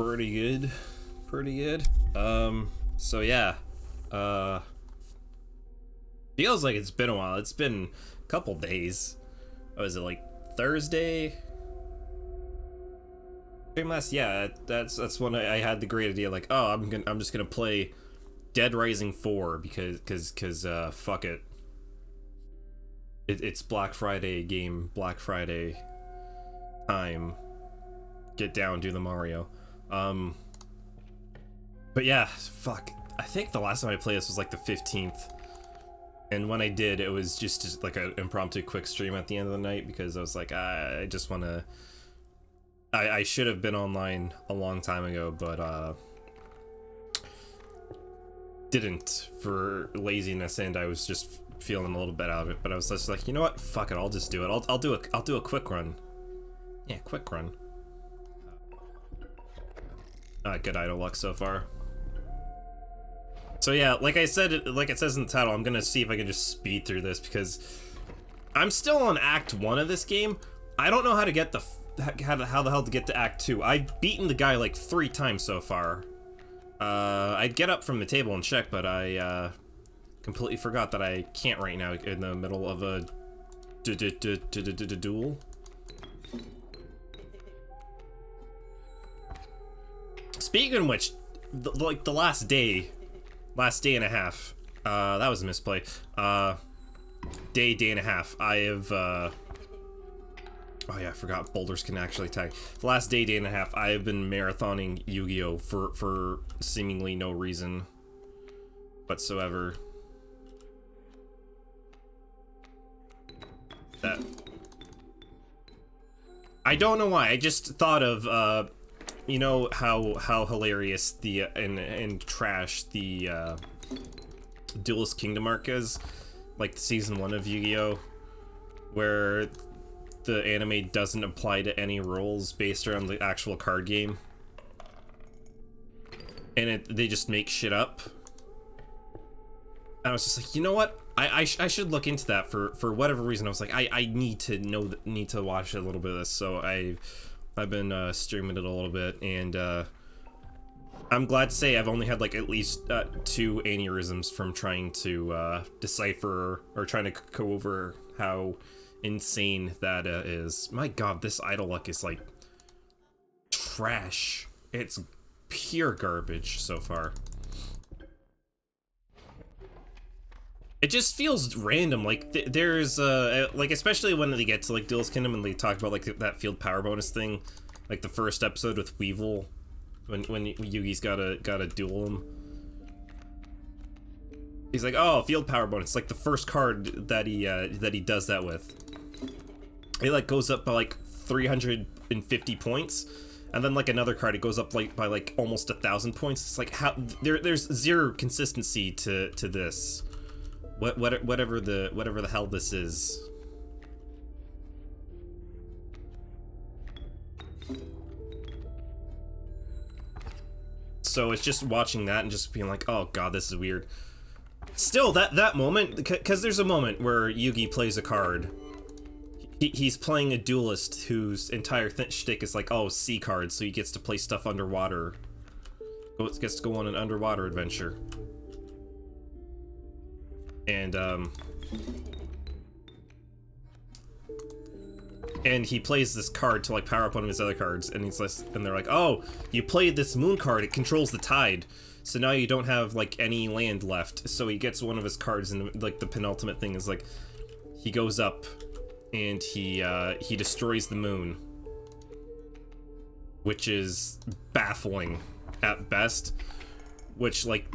Pretty good. Pretty good. So yeah. Feels like it's been a while. It's been a couple days. Oh, is it like Thursday? Yeah, that's when I had the great idea, like, oh, I'm just gonna play Dead Rising 4 because fuck it. It's Black Friday game, Black Friday time. Get down, do the Mario. But yeah, fuck. I think the last time I played this was like the 15th. And when I did, it was just like an impromptu quick stream at the end of the night because I was like, I just want to... I should have been online a long time ago, but didn't for laziness, and I was just feeling a little bit out of it. But I was just like, you know what? Fuck it, I'll just do it. I'll do a quick run. Yeah, quick run. Good idle luck so far. So yeah, like I said, like it says in the title, I'm gonna see if I can just speed through this because I'm still on Act 1 of this game. I don't know how to get the how the hell to get to Act 2. I've beaten the guy like 3 times so far. I'd get up from the table and check, but I completely forgot that I can't right now in the middle of a duel. Speaking of which, like the last day and a half, that was a misplay. Day and a half, I have, oh yeah, I forgot boulders can actually attack. The last day and a half, I have been marathoning Yu-Gi-Oh! For seemingly no reason whatsoever. That... I don't know why, I just thought of, you know how hilarious the and trash the Duelist Kingdom arc is, like season 1 of Yu-Gi-Oh, where the anime doesn't apply to any rules based around the actual card game, and they just make shit up. And I was just like, you know what? I should look into that for whatever reason. I was like, I need to watch a little bit of this, so I've been streaming it a little bit, and I'm glad to say I've only had like at least 2 aneurysms from trying to decipher or trying to go over how insane that is. My god, this idle luck is like trash. It's pure garbage so far. It just feels random, like there's like, especially when they get to like Duelist Kingdom and they talk about like that field power bonus thing, like the first episode with Weevil, when Yugi's gotta duel him. He's like, oh, field power bonus, like the first card that he does that with. It like goes up by like 350 points, and then like another card, it goes up like by like almost 1,000 points. It's like, how there's zero consistency to this. Whatever the hell this is. So it's just watching that and just being like, oh god, this is weird. Still, that moment, because there's a moment where Yugi plays a card. He's playing a duelist whose entire shtick is like, oh, sea cards, so he gets to play stuff underwater. Gets to go on an underwater adventure. And he plays this card to like power up one of his other cards, and they're like, oh, you played this moon card, it controls the tide, so now you don't have like any land left. So he gets one of his cards, and like the penultimate thing is like, he goes up and he destroys the moon, which is baffling at best. Which, like,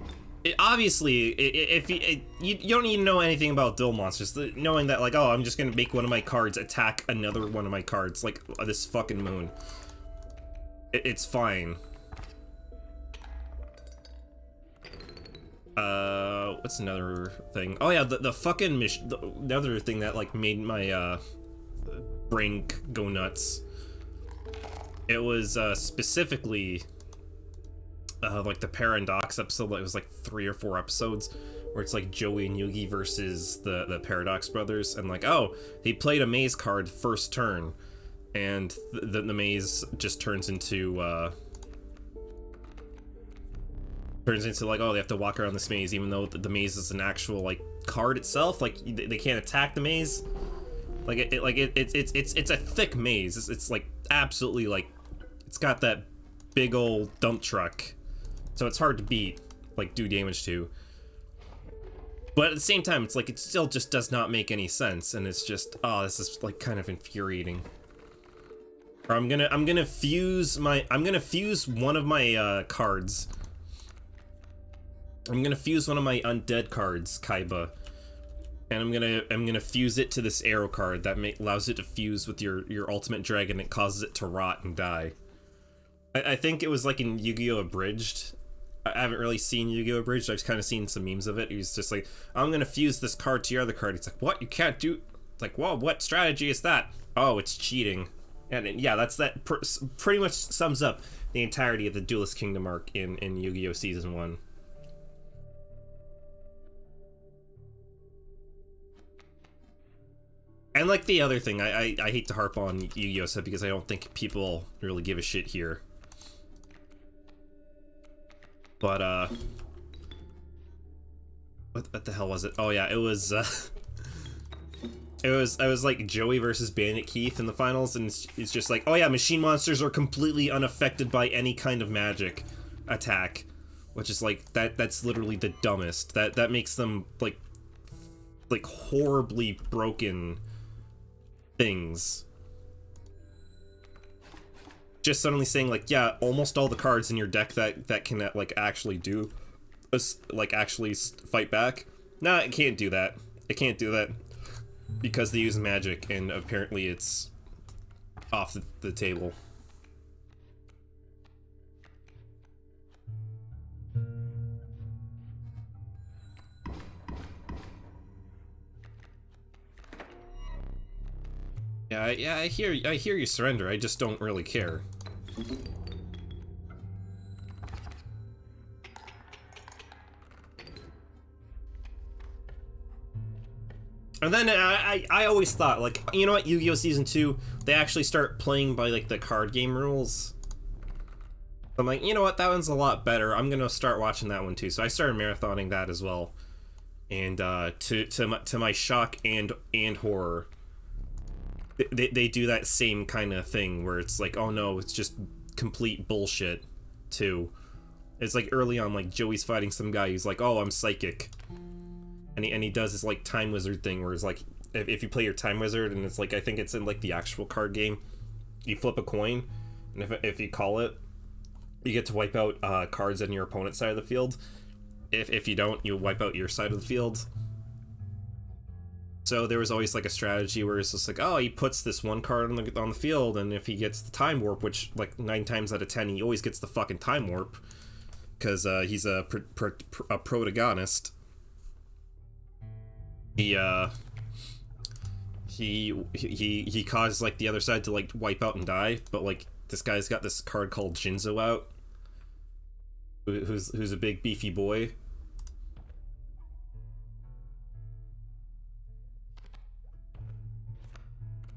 obviously, if you don't even know anything about duel monsters, knowing that, like, oh, I'm just gonna make one of my cards attack another one of my cards, like this fucking moon, it's fine. What's another thing? Oh yeah, the fucking the other thing that like made my brain go nuts. It was specifically like the Paradox episode. It was like 3 or 4 episodes where it's like Joey and Yugi versus the Paradox brothers, and like, oh, he played a maze card first turn, and the maze just turns into turns into like, oh, they have to walk around this maze, even though the maze is an actual like card itself. Like they can't attack the maze. Like it's a thick maze. It's like absolutely like it's got that big old dump truck, so it's hard to beat, like do damage to. But at the same time, it's like it still just does not make any sense, and it's just, oh, this is like kind of infuriating. Or I'm gonna fuse one of my cards. I'm gonna fuse one of my undead cards, Kaiba, and I'm gonna fuse it to this arrow card that allows it to fuse with your ultimate dragon. It causes it to rot and die. I think it was like in Yu-Gi-Oh! Abridged. I haven't really seen Yu-Gi-Oh! Abridged. I've kind of seen some memes of it. He's just like, I'm gonna fuse this card to your other card. It's like, what? You can't do. It's like, whoa, what strategy is that? Oh, it's cheating. And yeah, that pretty much sums up the entirety of the Duelist Kingdom arc in Yu-Gi-Oh! Season 1. And like the other thing, I hate to harp on Yu-Gi-Oh! Stuff because I don't think people really give a shit here. But what the hell was it? Oh yeah, it was I was like Joey versus Bandit Keith in the finals, and it's just like, oh yeah, machine monsters are completely unaffected by any kind of magic attack, which is like that's literally the dumbest. That makes them like horribly broken things. Just suddenly saying like, yeah, almost all the cards in your deck that can like actually do like actually fight back. Nah, it can't do that. It can't do that because they use magic, and apparently it's off the table. Yeah, I hear you surrender. I just don't really care. And then I always thought, like, you know what, Yu-Gi-Oh! Season 2, they actually start playing by like the card game rules. I'm like, you know what, that one's a lot better. I'm gonna start watching that one too. So I started marathoning that as well. And to my shock and horror, they do that same kind of thing where it's like, oh no, it's just complete bullshit too. It's like early on, like Joey's fighting some guy who's like, oh, I'm psychic, and he does this like time wizard thing where it's like, if you play your time wizard, and it's like, I think it's in like the actual card game, you flip a coin, and if you call it, you get to wipe out cards on your opponent's side of the field. If you don't, you wipe out your side of the field. So there was always like a strategy where it's just like, oh, he puts this one card on the field, and if he gets the time warp, which like 9 times out of 10 he always gets the fucking time warp, because he's a protagonist. He caused like the other side to like wipe out and die, but like this guy's got this card called Jinzo out, who's a big beefy boy.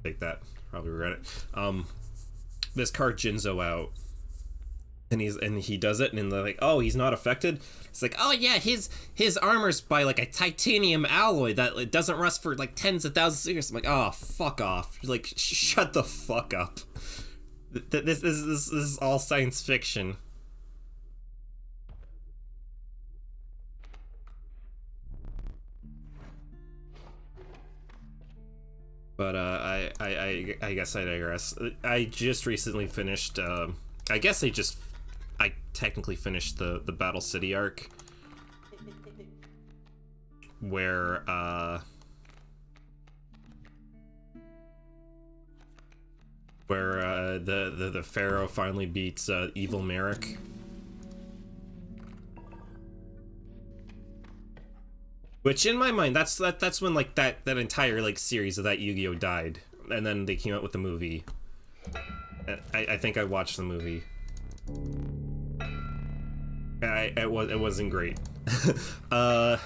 Take that, probably regret it. This card Jinzo out, and he does it, and they're like, oh, he's not affected. It's like, oh yeah, his armor's by like a titanium alloy that it doesn't rust for like tens of thousands of years. I'm like, oh, fuck off! Like, shut the fuck up. This is all science fiction. But I guess I digress. I just recently finished. I guess I technically finished the Battle City arc, where the Pharaoh finally beats Evil Merrick. Which, in my mind, that's when like that entire like series of that Yu-Gi-Oh! Died, and then they came out with the movie. I think I watched the movie. It wasn't great. But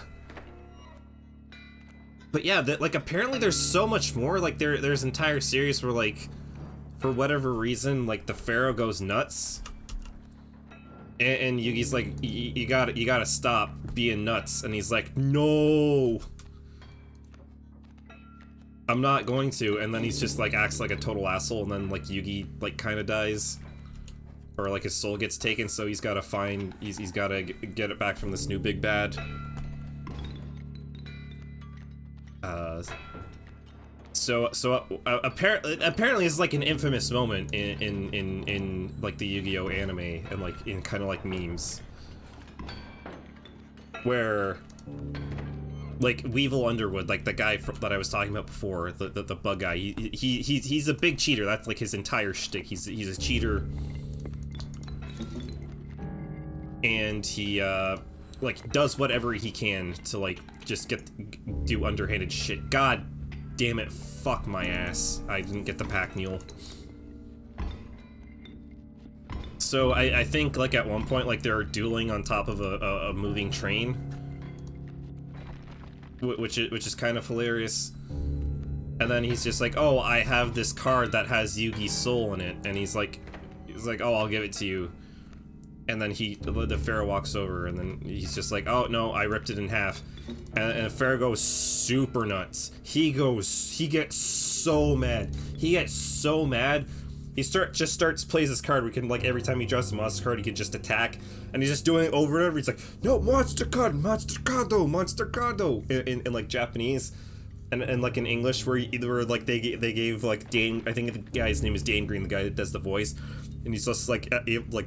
yeah, like apparently there's so much more. Like there's entire series where like, for whatever reason, like the Pharaoh goes nuts, And Yugi's like, you gotta stop being nuts. And he's like, no, I'm not going to. And then he's just like, acts like a total asshole. And then like Yugi like kind of dies, or like his soul gets taken. So he's gotta find, he's gotta get it back from this new big bad. Apparently it's like an infamous moment in like the Yu-Gi-Oh anime and like in kind of like memes, where like Weevil Underwood, like the guy that I was talking about before, the bug guy, he's a big cheater. That's like his entire shtick. He's a cheater, and he like does whatever he can to like just do underhanded shit. God damn it, fuck my ass. I didn't get the pack mule. So I think like at one point like they're dueling on top of a moving train, which is kind of hilarious. And then he's just like, oh, I have this card that has Yugi's soul in it, and he's like, oh, I'll give it to you. And then the Pharaoh walks over, and then he's just like, oh no, I ripped it in half. And Pharaoh goes super nuts. He gets so mad. He plays this card. We can like every time he draws a monster card, he can just attack, and he's just doing it over and over. He's like, no, monster card, monster cardo, in like Japanese, and like in English, where like they gave like Dane, I think the guy's name is Dane Green, the guy that does the voice. And he's just like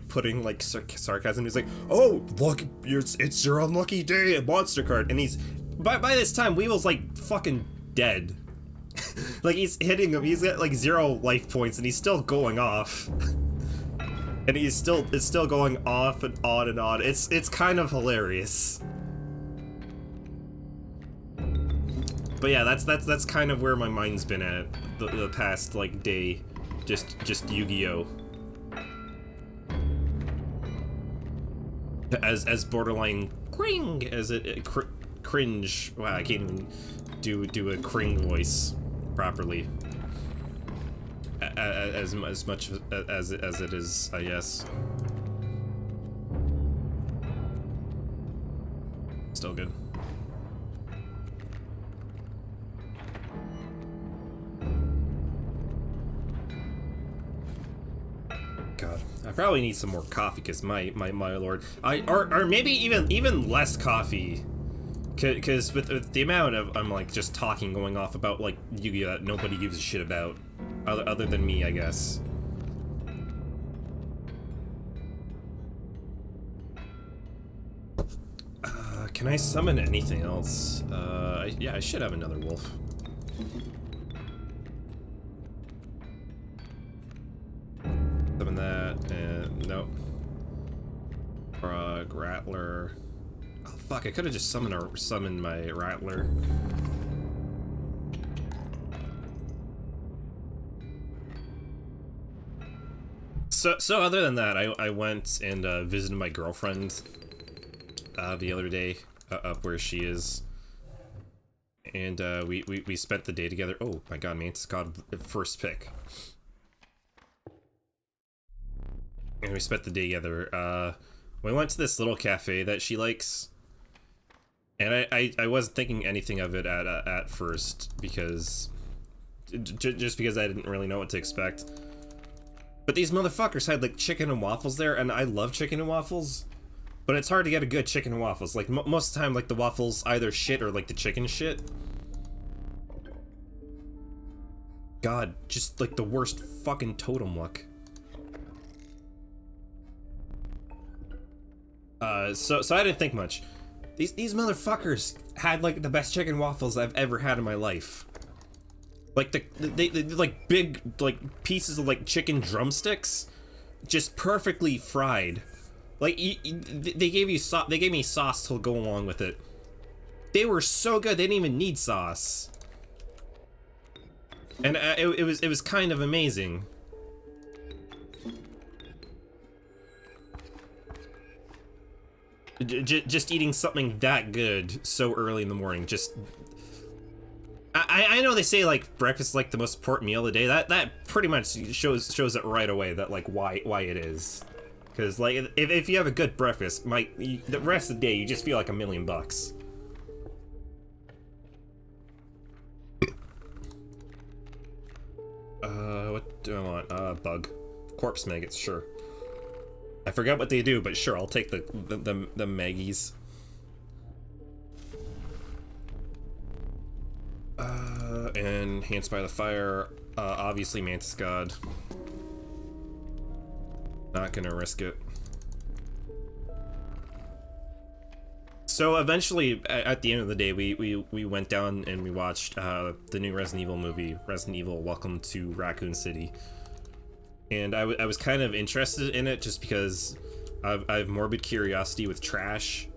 putting like sarcasm. He's like, "Oh, look, it's your unlucky day, a monster card." And he's by this time, Weevil's like fucking dead. Like he's hitting him. He's got like 0 life points, and he's still going off. And it's still going off and on and on. It's kind of hilarious. But yeah, that's kind of where my mind's been at the past like day, just Yu-Gi-Oh. As borderline cring as cringe. Wow, I can't even do a cring voice properly. As much as it is, I guess. Still good. God, I probably need some more coffee, because my lord, or maybe even less coffee, because with the amount of I'm like just talking, going off about like Yu-Gi-Oh that nobody gives a shit about, other than me, I guess. Can I summon anything else? Yeah, I should have another wolf. Summon that, and nope. Frog, Rattler. Oh fuck, I could have just summoned my Rattler. So other than that, I went and visited my girlfriend the other day up where she is, and we spent the day together. Oh my god, man, it's called first pick. And we spent the day together. We went to this little cafe that she likes, and I wasn't thinking anything of it at first, because just because I didn't really know what to expect. But these motherfuckers had like chicken and waffles there, and I love chicken and waffles, but it's hard to get a good chicken and waffles. Like most of the time, like the waffles either shit or like the chicken shit. God, just like the worst fucking totem luck. So I didn't think much. These motherfuckers had like the best chicken waffles I've ever had in my life. Like they like big like pieces of like chicken drumsticks, just perfectly fried. Like they gave me sauce to go along with it. They were so good, they didn't even need sauce. And it was kind of amazing. Just eating something that good so early in the morning, just... I know they say like breakfast is like the most important meal of the day. That pretty much shows it right away that like why it is. Because, like, if you have a good breakfast, the rest of the day, you just feel like $1,000,000. What do I want? Bug. Corpse maggots, sure. I forgot what they do, but sure, I'll take the Maggies. And Hands by the Fire, obviously Mantis God. Not gonna risk it. So eventually, at the end of the day, we went down and we watched the new Resident Evil movie, Resident Evil Welcome to Raccoon City. And I was kind of interested in it just because I have morbid curiosity with trash.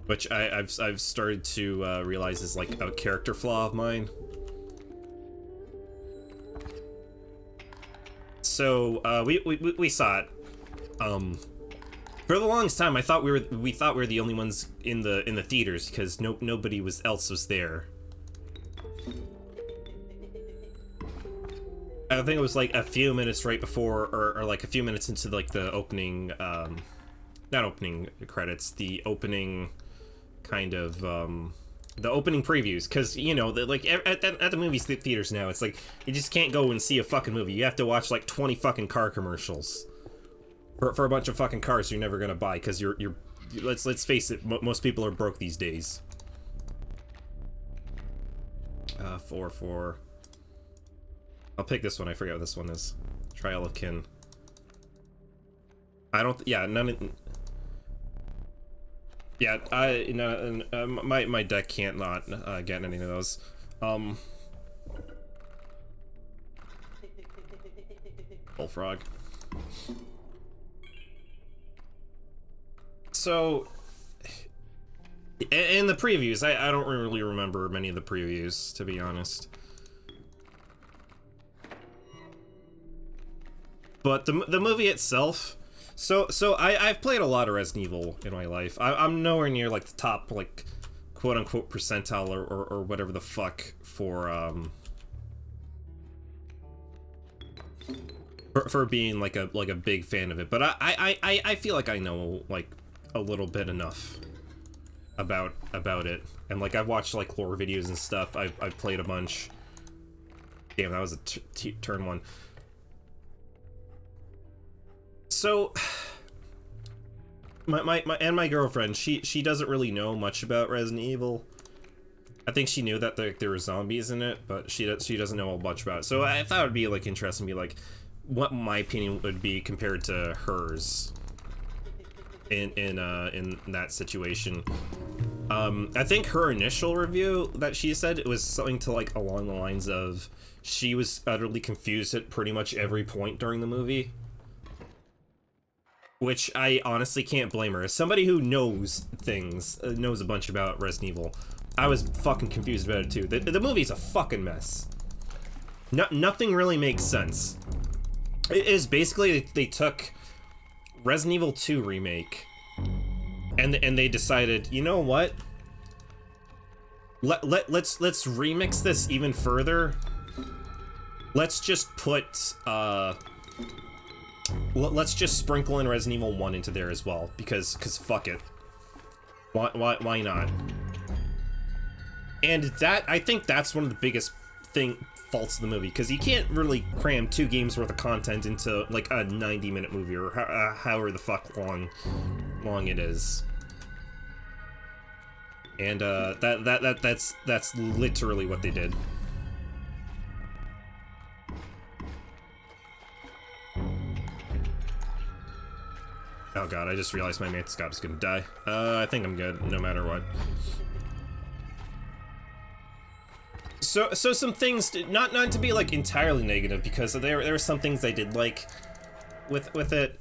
Which I've started to realize is like a character flaw of mine. So we saw it. For the longest time, I thought we thought we were the only ones in the theaters because nobody else was there. I think it was like a few minutes right before, or like a few minutes into like the opening, not opening credits, the opening kind of the opening previews, because you know like at the movie theaters now, it's like you just can't go and see a fucking movie. You have to watch like 20 fucking car commercials for a bunch of fucking cars you're never gonna buy because you're let's face it, most people are broke these days. 4. I'll pick this one. I forget what this one is. Trial of Kin. I don't. Yeah, none of. Yeah, my deck can't not get any of those. Bullfrog. So, in the previews, I don't really remember many of the previews, to be honest. But the movie itself, so I've played a lot of Resident Evil in my life. I'm nowhere near like the top like quote unquote percentile or whatever the fuck for being like a big fan of it. But I feel like I know like a little bit enough about it, and like I've watched like lore videos and stuff. I've played a bunch. Damn, that was a turn one. So, my girlfriend, she doesn't really know much about Resident Evil. I think she knew that there were zombies in it, but she doesn't know a bunch about it. So I thought it would be like interesting to be like what my opinion would be compared to hers in that situation. I think her initial review that she said, it was something to like along the lines of she was utterly confused at pretty much every point during the movie. Which I honestly can't blame her. As somebody who knows things, knows a bunch about Resident Evil, I was fucking confused about it too. The movie's a fucking mess. Nothing really makes sense. It is basically they took Resident Evil 2 remake and they decided, you know what? Let's remix this even further. Let's just put let's just sprinkle in Resident Evil 1 into there as well, because fuck it. Why not? And that, I think that's one of the biggest faults of the movie, because you can't really cram 2 games worth of content into like a 90-minute movie, or however the fuck long it is. And that's literally what they did. Oh god, I just realized my Mantis God is gonna die. I think I'm good, no matter what. So some things, not to be like entirely negative, because there were some things I did like with it.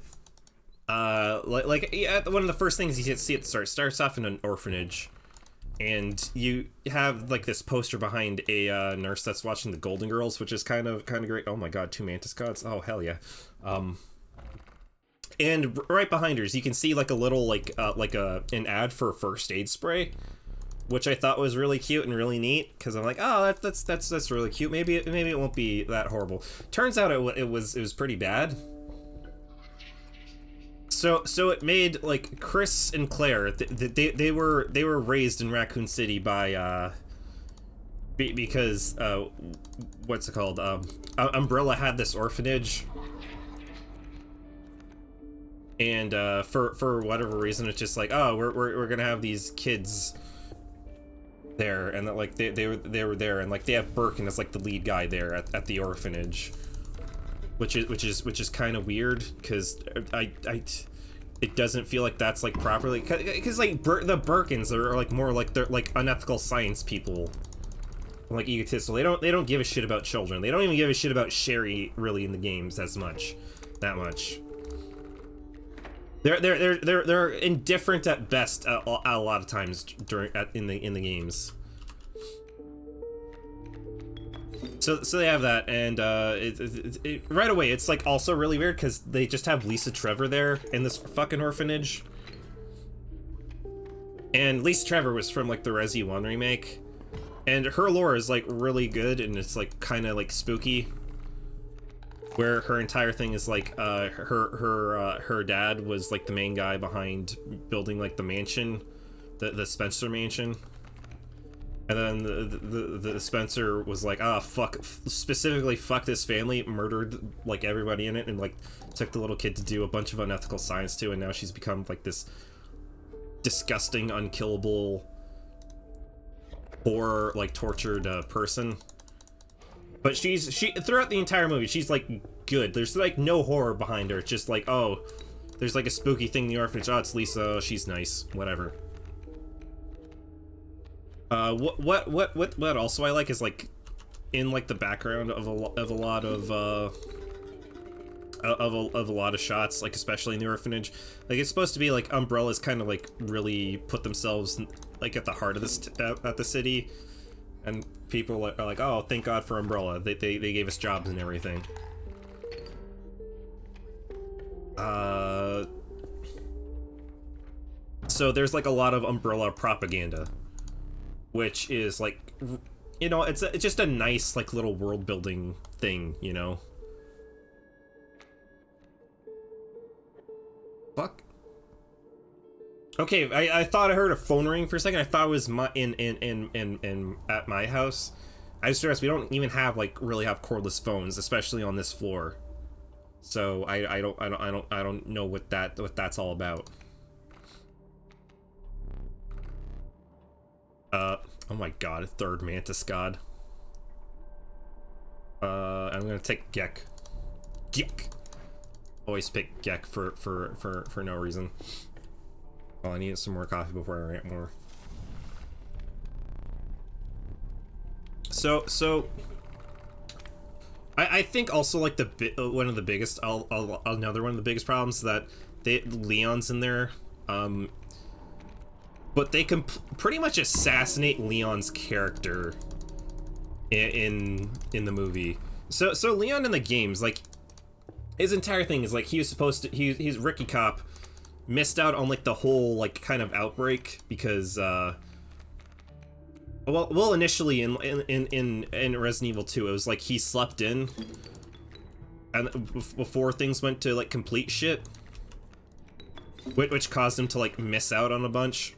Like yeah, one of the first things you see at the start starts off in an orphanage, and you have like this poster behind a nurse that's watching the Golden Girls, which is kind of great. Oh my god, 2 Mantis Gods! Oh hell yeah. And right behind her, you can see like a little an ad for first aid spray, which I thought was really cute and really neat, because I'm like, oh, that's really cute. Maybe it won't be that horrible. Turns out it was pretty bad. So it made like Chris and Claire. They were raised in Raccoon City by because what's it called? Umbrella had this orphanage, and for whatever reason, it's just like, oh, we're gonna have these kids there, and that like they were there, and like they have Birkin as like the lead guy there at the orphanage, which is kind of weird because it doesn't feel like that's like properly, because like the Birkins are like more like they're like unethical science people, like egotistical. They don't give a shit about children. They don't even give a shit about Sherry really in the games that much. They're indifferent at best a lot of times in the games. So they have that, and right away it's like also really weird because they just have Lisa Trevor there in this fucking orphanage. And Lisa Trevor was from like the Resi 1 remake, and her lore is like really good, and it's like kind of like spooky. Where her entire thing is like her dad was like the main guy behind building like the mansion, the Spencer mansion, and then the Spencer was like, ah, fuck, specifically fuck this family, murdered like everybody in it, and like took the little kid to do a bunch of unethical science too, and now she's become like this disgusting, unkillable, poor, like tortured person. But she throughout the entire movie, she's like good. There's like no horror behind her. It's just like, oh, there's like a spooky thing in the orphanage. Oh, it's Lisa. She's nice. Whatever. What also I like is like in like the background of a lot of shots, like especially in the orphanage. Like it's supposed to be like Umbrella's kind of like really put themselves like at the heart of this at the city. And people are like, oh, thank God for Umbrella. They gave us jobs and everything. So there's like a lot of Umbrella propaganda, which is like, you know, it's just a nice like little world building thing, you know. Fuck. Okay, I thought I heard a phone ring for a second. I thought it was in at my house. I just realized we don't even have like really have cordless phones, especially on this floor. So I don't know what that's all about. Oh my god, a third mantis god. I'm gonna take Gek. Always pick Gek for no reason. Well, I need some more coffee before I rant more. So I think also like one of the biggest another one of the biggest problems that Leon's in there, but they can pretty much assassinate Leon's character in the movie. So Leon in the games, like his entire thing is like he was supposed to he's Ricky Cop. Missed out on like the whole like kind of outbreak because well initially in Resident Evil 2 it was like he slept in and before things went to like complete shit, which caused him to like miss out on a bunch.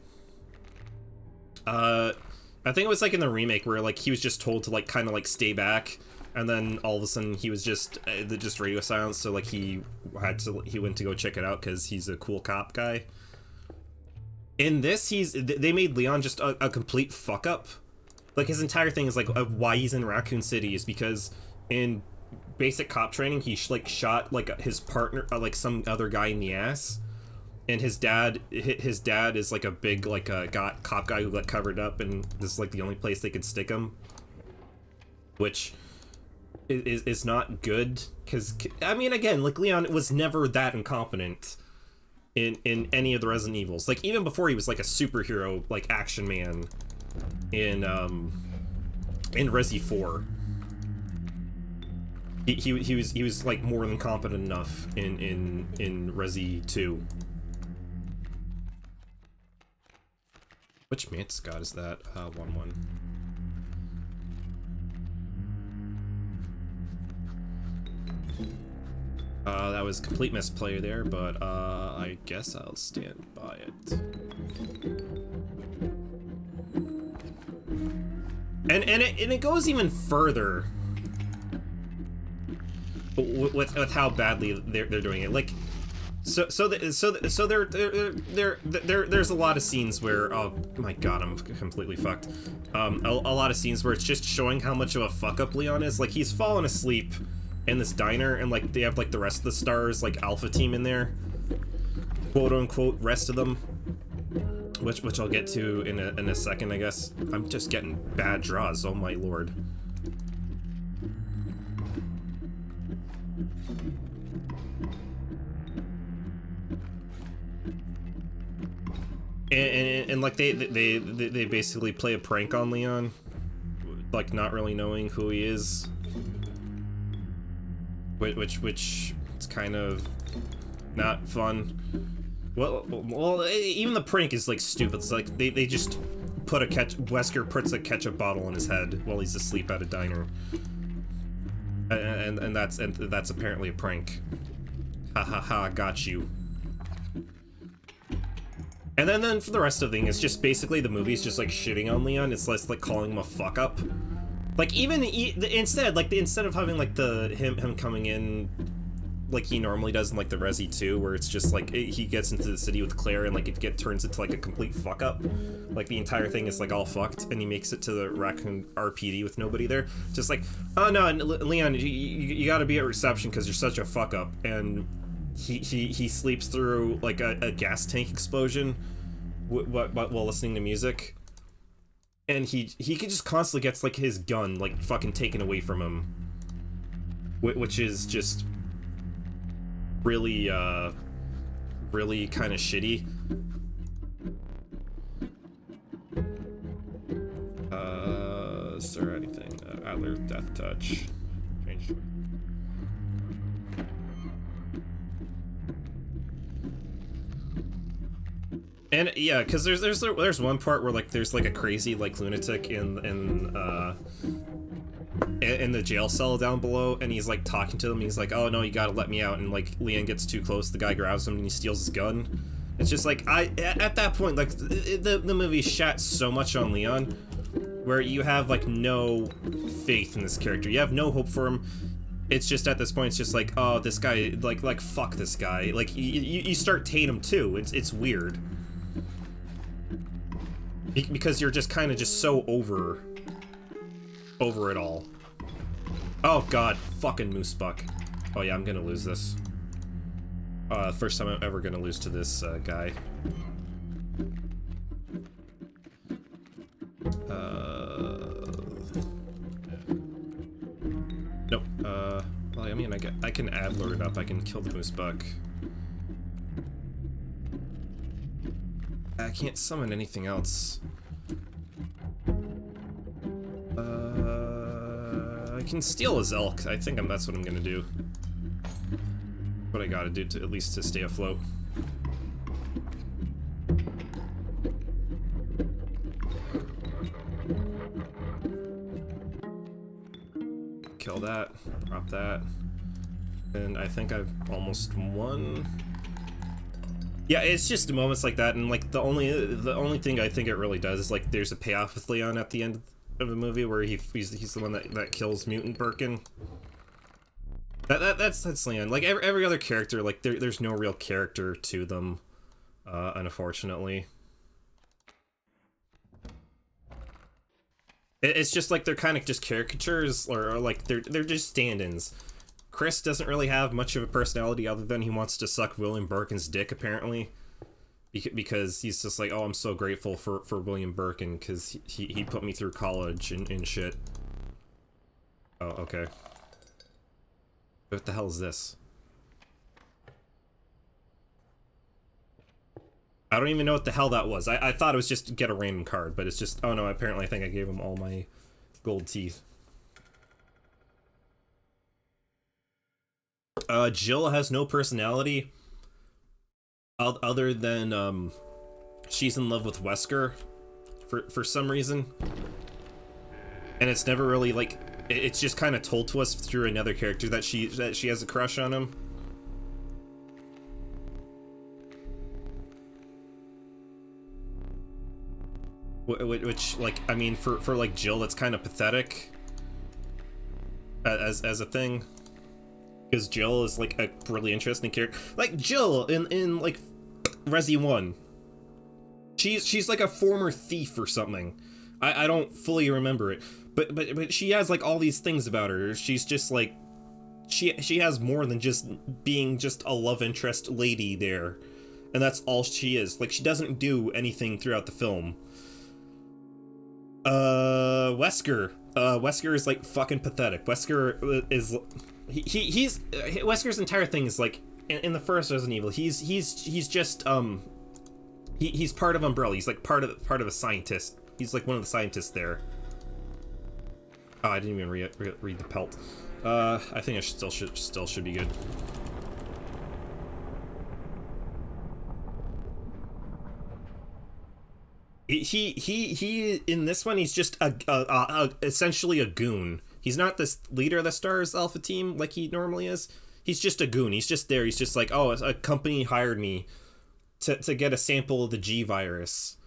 I think it was like in the remake where like he was just told to like kind of like stay back, and then all of a sudden he was just radio silence, so like he went to go check it out because he's a cool cop guy. In this, they made Leon just a complete fuck up. Like his entire thing is like of why he's in Raccoon City is because in basic cop training he like shot like his partner, like some other guy in the ass, and his dad is like a big like cop guy who got covered up, and this is like the only place they could stick him, which is not good, because I mean, again, like Leon was never that incompetent in any of the Resident Evils. Like even before he was like a superhero like action man in Resi 4, he was like more than competent enough in Resi 2. Which mantis god is that? 1-1. That was complete misplay there, but I guess I'll stand by it. And it goes even further with how badly they're doing it. Like, there's a lot of scenes where, oh my god, I'm completely fucked. A lot of scenes where it's just showing how much of a fuck up Leon is. Like, he's fallen asleep in this diner, and like they have like the rest of the stars, like Alpha Team in there, quote unquote, rest of them, which I'll get to in a second, I guess. I'm just getting bad draws, oh my lord. And like they basically play a prank on Leon, like not really knowing who he is, which is kind of not fun. Well, even the prank is like stupid. It's like they just put Wesker puts a ketchup bottle in his head while he's asleep at a diner, and that's apparently a prank. Ha ha ha! Got you. And then for the rest of the thing, it's just basically the movie's just like shitting on Leon. It's less like calling him a fuck up. Like instead of having like him coming in like he normally does in like the Resi 2, where it's just like he gets into the city with Claire and like it turns into like a complete fuck up. Like the entire thing is like all fucked, and he makes it to the Raccoon RPD with nobody there. Just like, oh no, Leon, you got to be at reception because you're such a fuck up. And he sleeps through like a gas tank explosion while listening to music, and he could just constantly gets like his gun like fucking taken away from him, which is just really really kind of shitty. Is there anything? Adler Death Touch. Change. And yeah, because there's one part where like there's like a crazy like lunatic in the jail cell down below, and he's like talking to them. He's like, "Oh no, you gotta let me out." And like Leon gets too close, the guy grabs him and he steals his gun. It's just like at that point, like the movie shat so much on Leon, where you have like no faith in this character. You have no hope for him. It's just at this point, it's just like, oh, this guy, like fuck this guy. Like you start to hate him too. It's weird. Because you're just kind of just so over it all. Oh god, fucking Moose Buck. Oh yeah, I'm gonna lose this. First time I'm ever gonna lose to this guy. Nope. Well, I mean, I can Adler it up. I can kill the Moose Buck. I can't summon anything else. I can steal his elk. I think that's what I'm gonna do. What I gotta do to at least to stay afloat. Kill that. Drop that. And I think I've almost won. Yeah, it's just moments like that, and like the only thing I think it really does is like there's a payoff with Leon at the end of the movie where he's the one that kills Mutant Birkin. That's Leon. Like every other character, like there's no real character to them, unfortunately. It's just like they're kind of just caricatures, or like they're just stand-ins. Chris doesn't really have much of a personality other than he wants to suck William Birkin's dick, apparently. Because he's just like, oh, I'm so grateful for William Birkin, because he put me through college and shit. Oh, okay. What the hell is this? I don't even know what the hell that was. I thought it was just to get a random card, but it's just, oh no, apparently I think I gave him all my gold teeth. Jill has no personality other than she's in love with Wesker for some reason, and it's never really like it's just kind of told to us through another character that she has a crush on him. which like, I mean, for like Jill, that's kind of pathetic as a thing, because Jill is like a really interesting character. Like Jill in like Resi 1, she's like a former thief or something. I don't fully remember it, but she has like all these things about her. She's just like, she has more than just being just a love interest lady there, and that's all she is. Like, she doesn't do anything throughout the film. Wesker is like fucking pathetic. Wesker is Wesker's entire thing is like, in the first Resident Evil, he's just he's part of Umbrella. He's like part of a scientist. He's like one of the scientists there. Oh, I didn't even read the pelt. I think I still should be good. He in this one, he's just essentially a goon. He's not this leader of the STARS Alpha team like he normally is. He's just a goon. He's just there. He's just like, oh, a company hired me to get a sample of the G virus.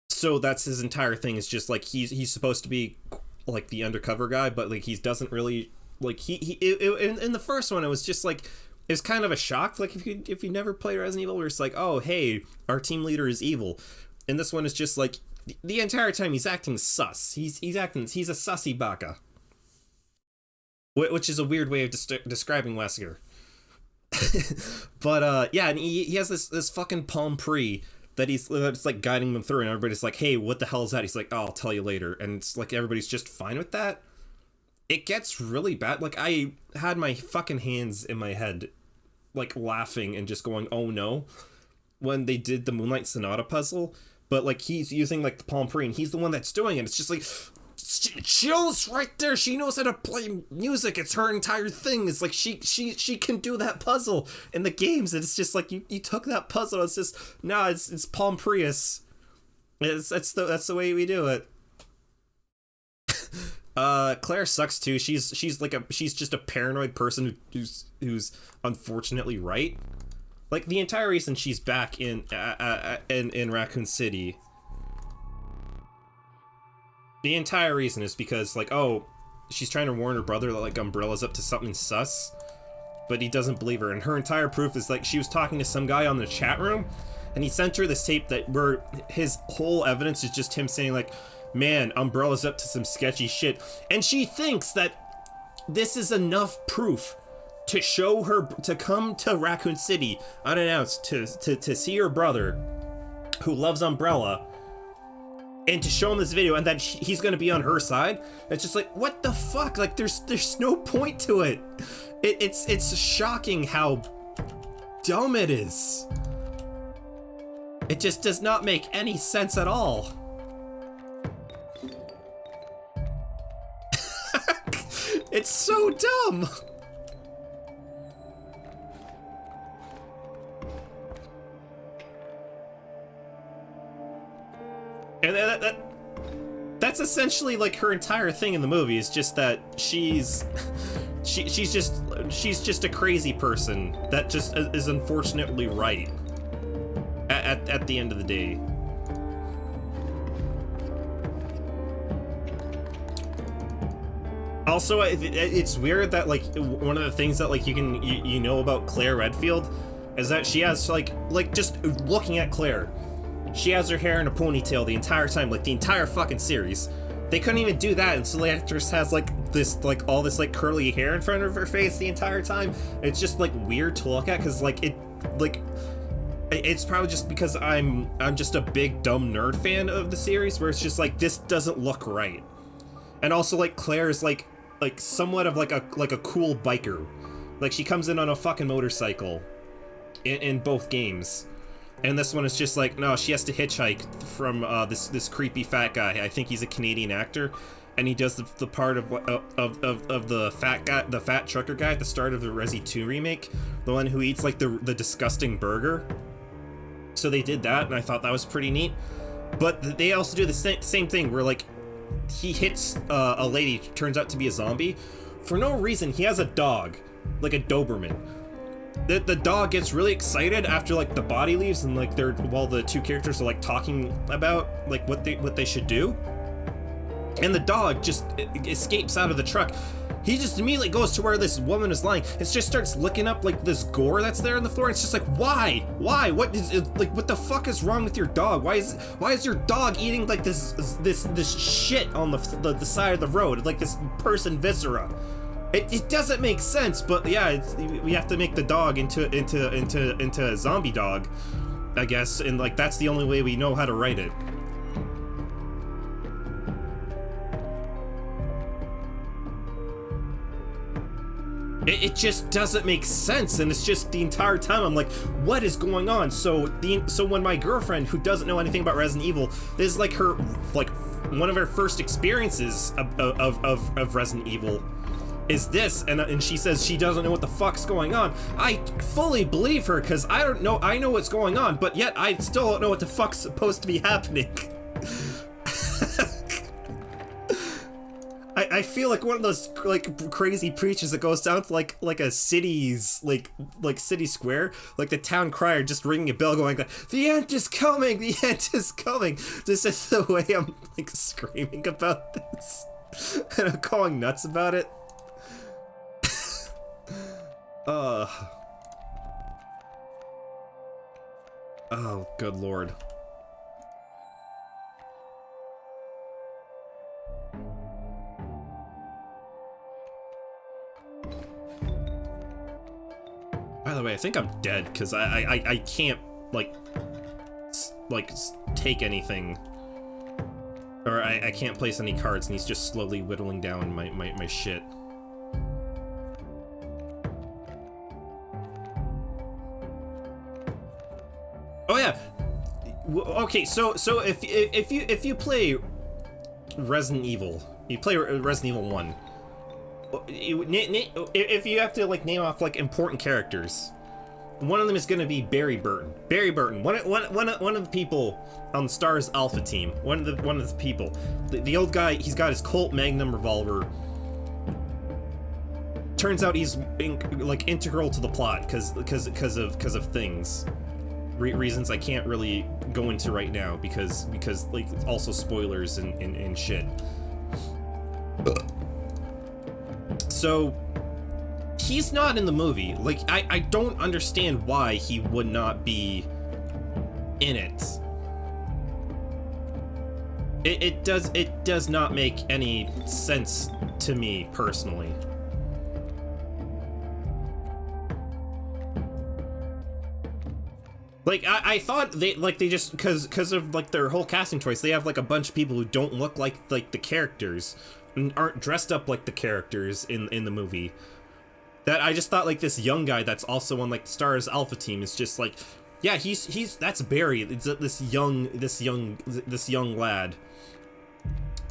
So that's his entire thing. Is just like, he's supposed to be like the undercover guy, but like he doesn't really like in the first one, it was just like, it was kind of a shock. Like if you never played Resident Evil, where it's like, oh hey, our team leader is evil. And this one is just like, the entire time he's acting sus. He's a sussy baka, which is a weird way of describing Wesker. But yeah, and he has this fucking palm pre that's like guiding them through, and everybody's like, hey, what the hell is that? He's like, oh, I'll tell you later. And it's like, everybody's just fine with that. It gets really bad. Like, I had my fucking hands in my head, like laughing and just going, oh no, when they did the Moonlight Sonata puzzle. But like, he's using like the palm pre, and he's the one that's doing it. It's just like, Jill's right there. She knows how to play music. It's her entire thing. It's like, she can do that puzzle in the games. And it's just like, you took that puzzle. It's just, no, it's Palm Prius. That's the way we do it. Claire sucks too. She's just a paranoid person who's unfortunately right. Like, the entire reason she's back in Raccoon City, the entire reason is because, like, oh, she's trying to warn her brother that, like, Umbrella's up to something sus, but he doesn't believe her. And her entire proof is, like, she was talking to some guy on the chat room, and he sent her this tape where his whole evidence is just him saying, like, man, Umbrella's up to some sketchy shit. And she thinks that this is enough proof to show her, to come to Raccoon City unannounced to see her brother, who loves Umbrella, and to show him this video, and that he's gonna be on her side. It's just like, what the fuck? Like, there's no point to it. It's shocking how dumb it is. It just does not make any sense at all. It's so dumb. And that's essentially like her entire thing in the movie, is just that she's just a crazy person that just is unfortunately right at the end of the day. Also, it's weird that, like, one of the things that, like, you know about Claire Redfield is that she has like just looking at Claire, she has her hair in a ponytail the entire time, like the entire fucking series. They couldn't even do that, and so the actress has like this, like, all this like curly hair in front of her face the entire time. It's just like weird to look at, because like it's probably just because I'm just a big dumb nerd fan of the series, where it's just like, this doesn't look right. And also, like, Claire is like somewhat of like a cool biker. Like, she comes in on a fucking motorcycle in both games. And this one is just like, no, she has to hitchhike from this creepy fat guy. I think he's a Canadian actor, and he does the part of the fat guy, the fat trucker guy at the start of the Resi 2 remake, the one who eats like the disgusting burger. So they did that, and I thought that was pretty neat. But they also do the same thing, where like, he hits a lady, turns out to be a zombie. For no reason, he has a dog, like a Doberman. the dog gets really excited after like the body leaves and like they're while the two characters are like talking about like what they should do, and the dog just escapes out of the truck. He just immediately goes to where this woman is lying. It just starts looking up like this gore that's there on the floor. It's just like, why? What is it, like? What the fuck is wrong with your dog? Why is your dog eating like this shit on the side of the road, like this person viscera? It doesn't make sense, but yeah, we have to make the dog into a zombie dog, I guess, and like that's the only way we know how to write it. It just doesn't make sense, and it's just the entire time I'm like, what is going on? So when my girlfriend, who doesn't know anything about Resident Evil, this is like her one of her first experiences of Resident Evil is this, and she says she doesn't know what the fuck's going on. I fully believe her, because I don't know, I know what's going on, but yet I still don't know what the fuck's supposed to be happening. I feel like one of those like crazy preachers that goes down to like a city's like city square, like the town crier just ringing a bell going like, the end is coming, the end is coming. This is the way I'm like screaming about this and I'm going nuts about it. Oh, good lord. By the way, I think I'm dead because I can't like take anything, or I can't place any cards, and he's just slowly whittling down my shit. Oh yeah. Okay, so if you play Resident Evil, you play Resident Evil 1. If you have to like name off like important characters, one of them is going to be Barry Burton. Barry Burton, one of the people on the STARS Alpha team. One of the people, the old guy. He's got his Colt Magnum revolver. Turns out he's like integral to the plot because of things, reasons I can't really go into right now because like also spoilers and shit. So he's not in the movie. Like I don't understand why he would not be in it. It does not make any sense to me personally. Like I thought they just because of like their whole casting choice, they have like a bunch of people who don't look like the characters and aren't dressed up like the characters in the movie. That I just thought like this young guy that's also on like the STARS Alpha team is just like, yeah, he's that's Barry. It's this young lad.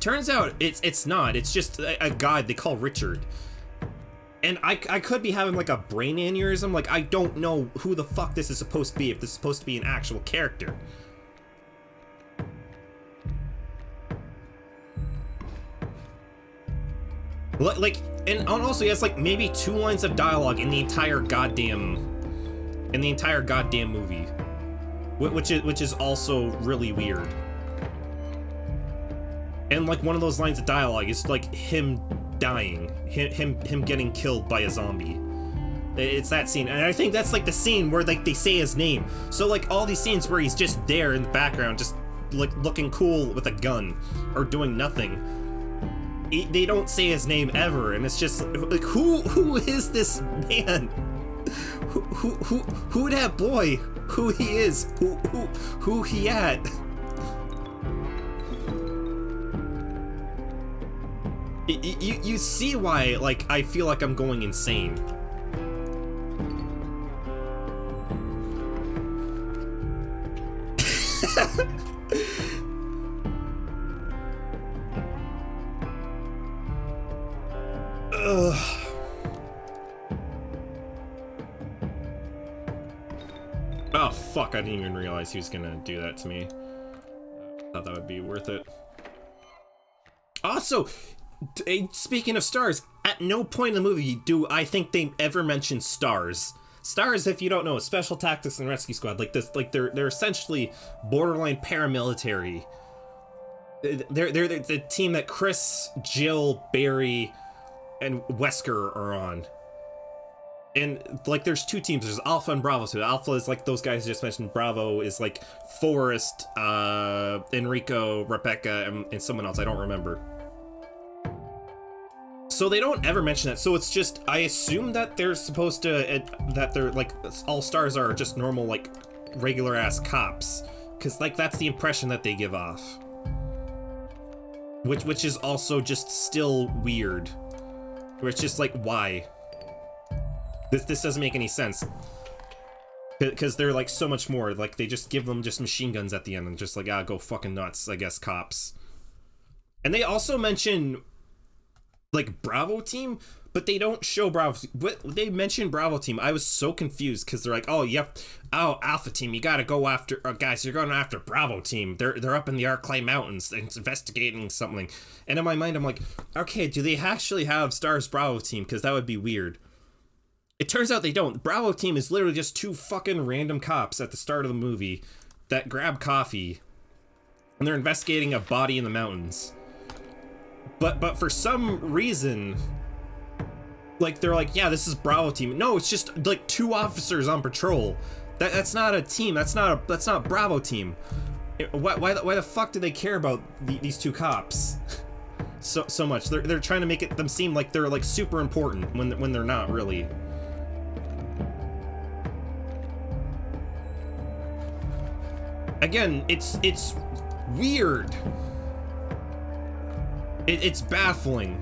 Turns out it's not. It's just a guy they call Richard. And I could be having like a brain aneurysm. Like I don't know who the fuck this is supposed to be, if this is supposed to be an actual character. Like, and also he has like maybe 2 lines of dialogue in the entire goddamn movie, which is also really weird. And like one of those lines of dialogue is like him dying, him getting killed by a zombie. It's that scene, and I think that's like the scene where like they say his name. So like all these scenes where he's just there in the background, just like looking cool with a gun or doing nothing. They don't say his name ever, and it's just like who is this man? Who that boy? Who he is? Who he at? You see why like I feel like I'm going insane. Oh fuck, I didn't even realize he was gonna do that to me. Thought that would be worth it. Also, speaking of stars, at no point in the movie do I think they ever mention stars. Stars, if you don't know, Special Tactics and Rescue Squad, like this, like they're essentially borderline paramilitary. They're the team that Chris, Jill, Barry, and Wesker are on. And like there's two teams, there's Alpha and Bravo. So Alpha is like those guys I just mentioned, Bravo is like Forrest, Enrico, Rebecca, and someone else I don't remember. So they don't ever mention that. So it's just, I assume that they're supposed to, that they're like, all stars are just normal, like, regular ass cops. Because, like, that's the impression that they give off. Which is also just still weird. Where it's just like, why? This doesn't make any sense. Because they're like so much more. Like, they just give them just machine guns at the end and just like, ah, go fucking nuts, I guess, cops. And they also mention like Bravo team, but they don't show Bravo. They mention Bravo team. I was so confused because they're like, oh, yep, oh, Alpha team, you gotta go after, guys, you're going after Bravo team. They're up in the Arclay Mountains investigating something. And in my mind, I'm like, okay, do they actually have Stars Bravo team? Because that would be weird. It turns out they don't. Bravo team is literally just two fucking random cops at the start of the movie that grab coffee, and they're investigating a body in the mountains. But for some reason, like, they're like, yeah, this is Bravo team. No, it's just like two officers on patrol. That's not a team. That's not Bravo team. Why the fuck do they care about these two cops so much? They're trying to make them seem like they're like super important when they're not really. Again, it's weird. It's baffling.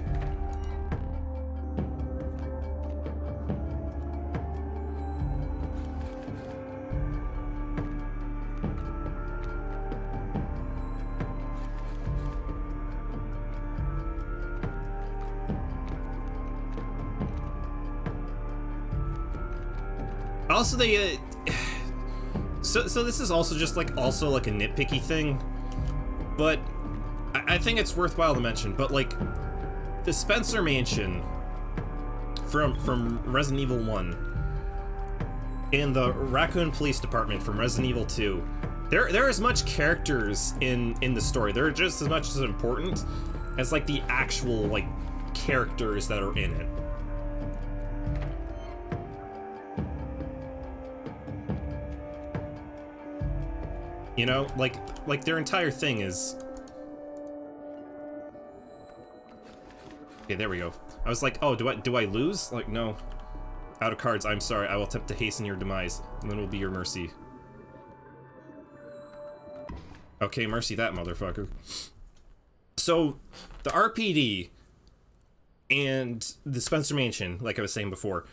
Also, they so this is also just like a nitpicky thing, but I think it's worthwhile to mention. But like the Spencer Mansion from Resident Evil 1 and the Raccoon Police Department from Resident Evil 2, they're as much characters in the story. They're just as much as important as like the actual like characters that are in it. You know, like their entire thing is. Okay, there we go. I was like, oh, do I lose? Like, no. Out of cards, I'm sorry. I will attempt to hasten your demise, and then it will be your mercy. Okay, mercy that motherfucker. So, the RPD and the Spencer Mansion, like I was saying before,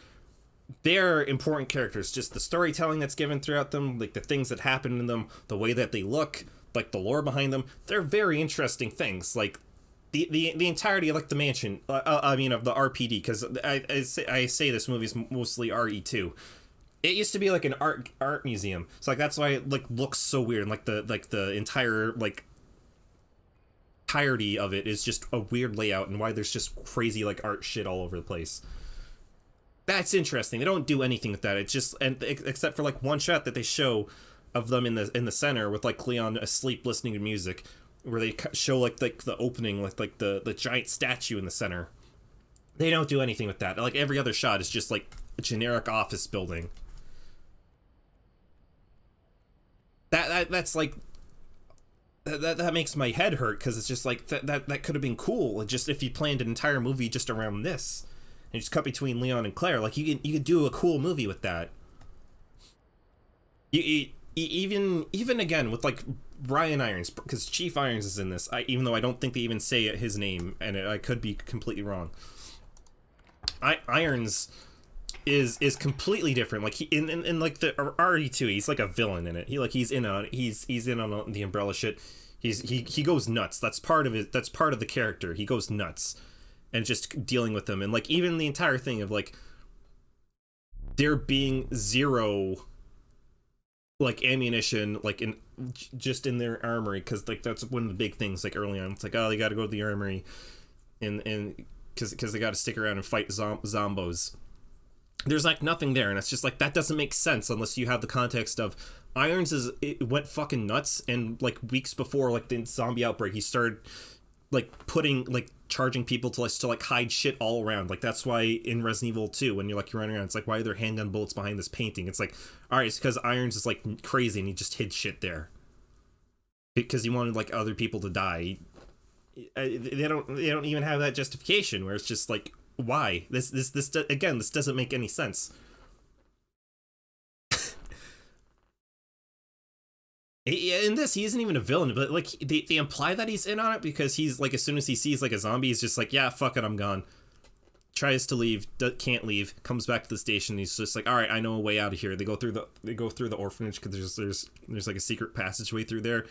they're important characters. Just the storytelling that's given throughout them, like the things that happen in them, the way that they look, like the lore behind them, they're very interesting things. Like the entirety of like the mansion, I mean of the RPD, because I say this movie's mostly RE2. It used to be like an art museum, so like that's why it like looks so weird. And like the entire like entirety of it is just a weird layout, and why there's just crazy like art shit all over the place. That's interesting. They don't do anything with that. It's just, and except for like one shot that they show of them in the center with like Cleon asleep listening to music, where they show like the opening with like the giant statue in the center. They don't do anything with that. Like every other shot is just like a generic office building. That's like that makes my head hurt, because it's just like that could have been cool just if you planned an entire movie just around this. And just cut between Leon and Claire. Like you could do a cool movie with that. Even again with like Brian Irons, because Chief Irons is in this. Even though I don't think they even say his name, and I could be completely wrong. Irons is completely different. Like he in like the RE2, he's like a villain in it. He's in on the Umbrella shit. He goes nuts. That's part of it. That's part of the character. He goes nuts. And just dealing with them, and like even the entire thing of like there being zero like ammunition like just in their armory, because like that's one of the big things like early on. It's like, oh, they got to go to the armory and because they got to stick around and fight zombos. there's like nothing there, and it's just like that doesn't make sense unless you have the context of Irons it went fucking nuts, and like weeks before like the zombie outbreak, he started like putting like charging people to like hide shit all around. Like that's why in Resident Evil 2 when you're like you're running around, it's like why are there handgun bullets behind this painting? It's like, all right, it's because Irons is like crazy and he just hid shit there because he wanted like other people to die. They don't even have that justification where it's just like, why this again, this doesn't make any sense. In this, he isn't even a villain, but like they imply that he's in on it because he's like, as soon as he sees like a zombie, he's just like, yeah, fuck it, I'm gone. Tries to leave, can't leave, comes back to the station. He's just like, all right, I know a way out of here. They go through the orphanage because there's like a secret passageway through there.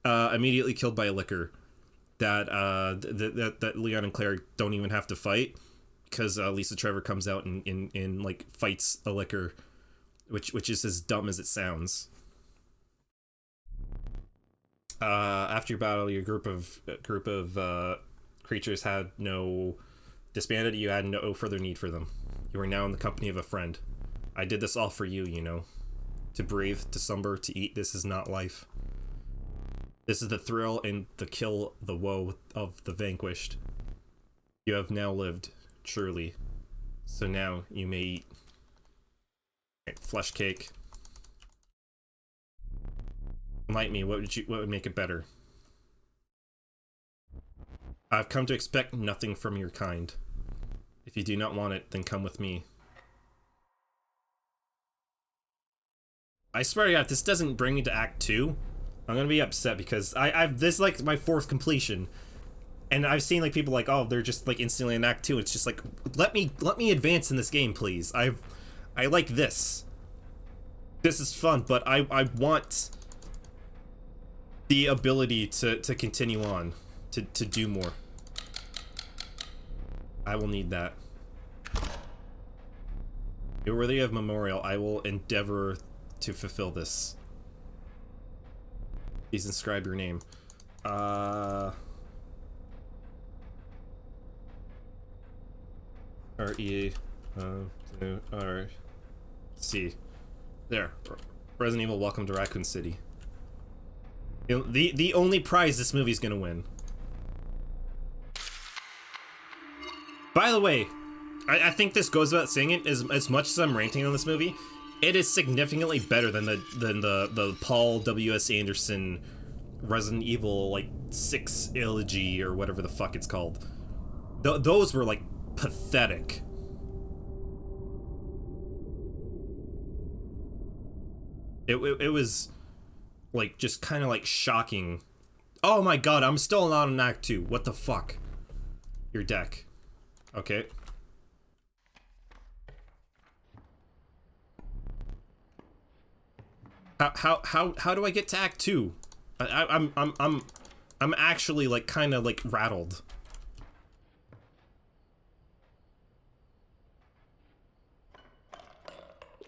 Immediately killed by a licker that that Leon and Claire don't even have to fight because Lisa Trevor comes out and like fights a licker, which is as dumb as it sounds. After your battle, your group of creatures had disbanded. You had no further need for them. You are now in the company of a friend. I did this all for you, you know. To breathe, to slumber, to eat. This is not life. This is the thrill and the kill, the woe of the vanquished. You have now lived, truly. So now you may eat. Right, flesh cake. Enlighten me, what would make it better? I've come to expect nothing from your kind. If you do not want it, then come with me. I swear to God, if this doesn't bring me to Act 2, I'm gonna be upset because this is like my 4th completion. And I've seen like people like, oh, they're just like instantly in Act 2. It's just like, let me advance in this game, please. I like this. This is fun, but I want the ability to continue on, to do more. I will need that. You're worthy of memorial. I will endeavor to fulfill this. Please inscribe your name. R-E R-C. There. Resident Evil, welcome to Raccoon City. You know, the only prize this movie's gonna win. By the way, I think this goes without saying it, as much as I'm ranting on this movie, it is significantly better than the Paul W.S. Anderson Resident Evil like 6 Elegy or whatever the fuck it's called. Those were like pathetic. It was like just kind of like shocking. Oh my god, I'm still not in Act 2. What the fuck? Your deck. Okay. How do I get to Act 2? I'm actually like kind of like rattled.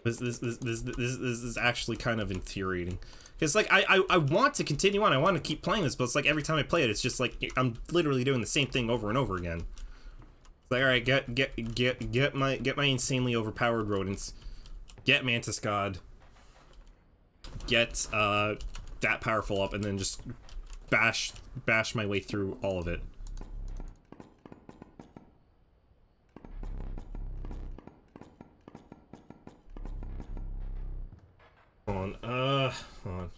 This is actually kind of infuriating. It's like I want to continue on. I want to keep playing this, but it's like every time I play it, it's just like I'm literally doing the same thing over and over again. It's like, all right, get my insanely overpowered rodents, get Mantis God, get that powerful up, and then just bash my way through all of it. Hold on, hold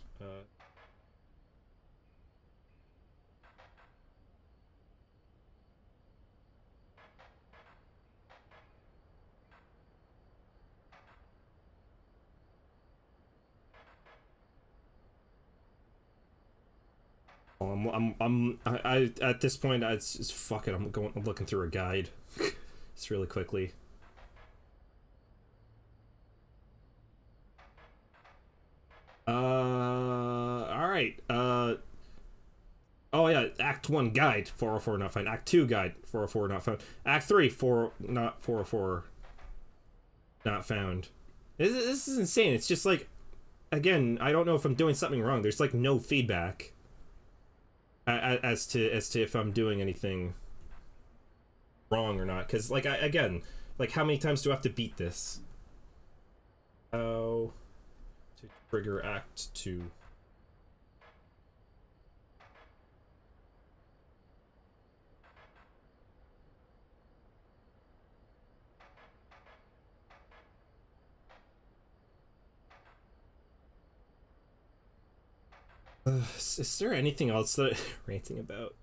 on. I at this point, it's just fuck it. I'm looking through a guide, just really quickly. All right. Oh yeah, Act 1 guide 404 not found. Act 2 guide 404 not found. Act 3 404 not found. This is insane. It's just like, again, I don't know if I'm doing something wrong. There's like no feedback as to if I'm doing anything wrong or not. Because like again, Like, how many times do I have to beat this? How to trigger Act 2. Is there anything else that ranting about?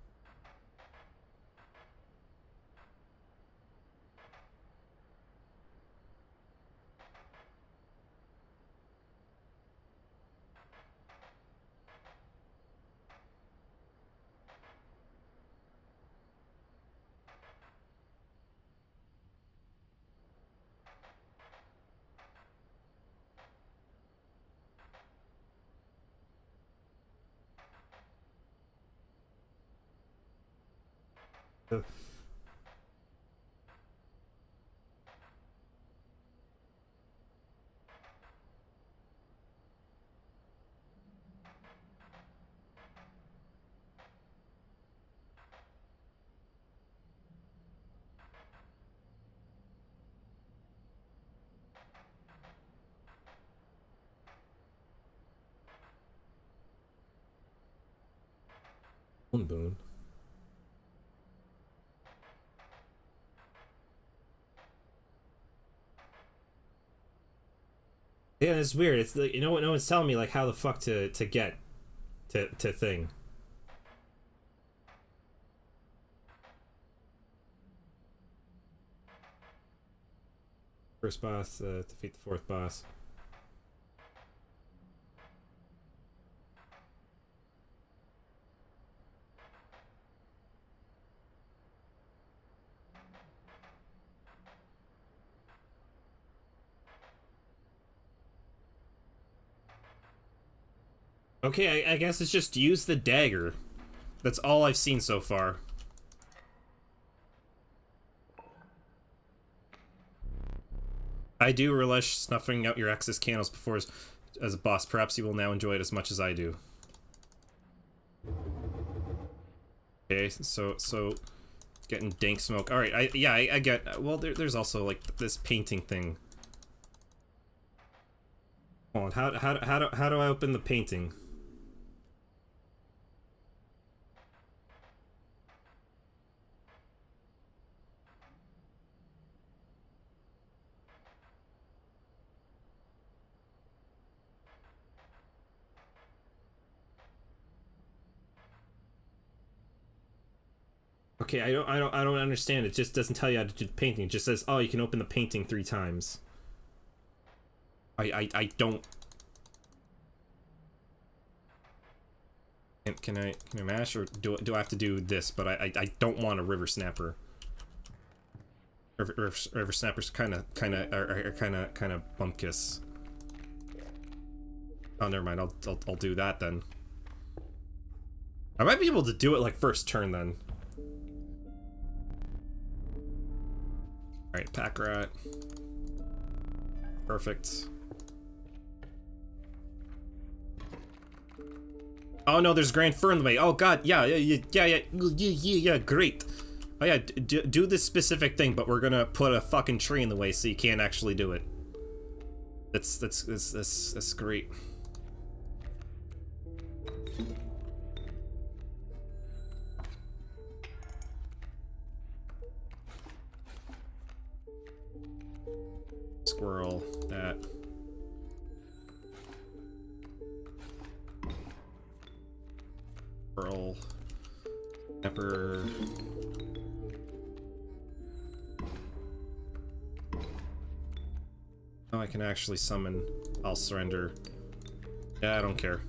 Boon. Yeah, it's weird. It's like, you know what? No one's telling me like how the fuck to get to thing. First boss, defeat the fourth boss. Okay, I guess it's just use the dagger. That's all I've seen so far. I do relish snuffing out your ex's candles before as a boss. Perhaps you will now enjoy it as much as I do. Okay, so getting dank smoke. All right, I get. Well, there's also like this painting thing. Hold on, how do I open the painting? Okay, I don't understand. It just doesn't tell you how to do the painting. It just says, oh, you can open the painting 3 times. I don't. Can I mash, or do I have to do this? But I don't want a river snapper. River snappers kind of bumpkiss. Oh, never mind. I'll do that then. I might be able to do it like first turn then. All right, pack rat. Perfect. Oh no, there's Grand Fur in the way. Oh god, yeah, great. Oh yeah, do this specific thing, but we're gonna put a fucking tree in the way so you can't actually do it. That's great. Squirrel, that. Squirrel. Pepper. Oh, I can actually summon. I'll surrender. Yeah, I don't care.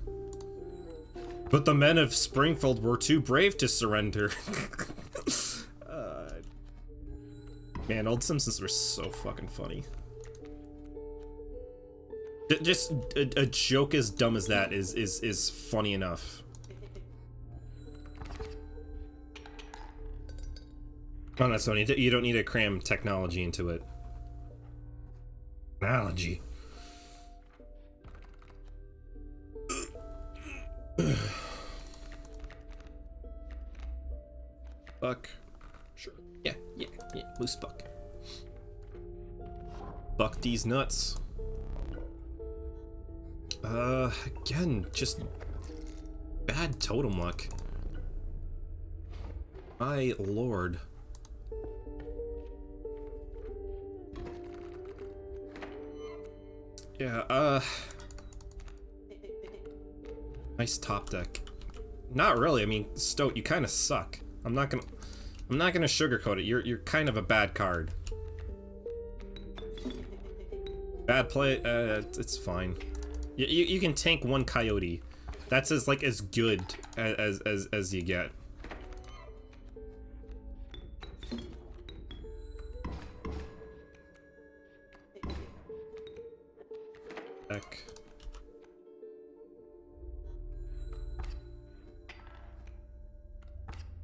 But the men of Springfield were too brave to surrender. Man, old Simpsons were so fucking funny. Just a joke as dumb as that is funny enough. Oh no, Sony, you don't need to cram technology into it. Technology. Buck. Sure. Yeah. Moose buck. Fuck these nuts. Again, just bad totem luck. My lord. Yeah, nice top deck. Not really, I mean, Stoat, you kinda suck. I'm not gonna sugarcoat it. You're kind of a bad card. Bad play, it's fine. You can tank one coyote. That's as good as you get. Heck.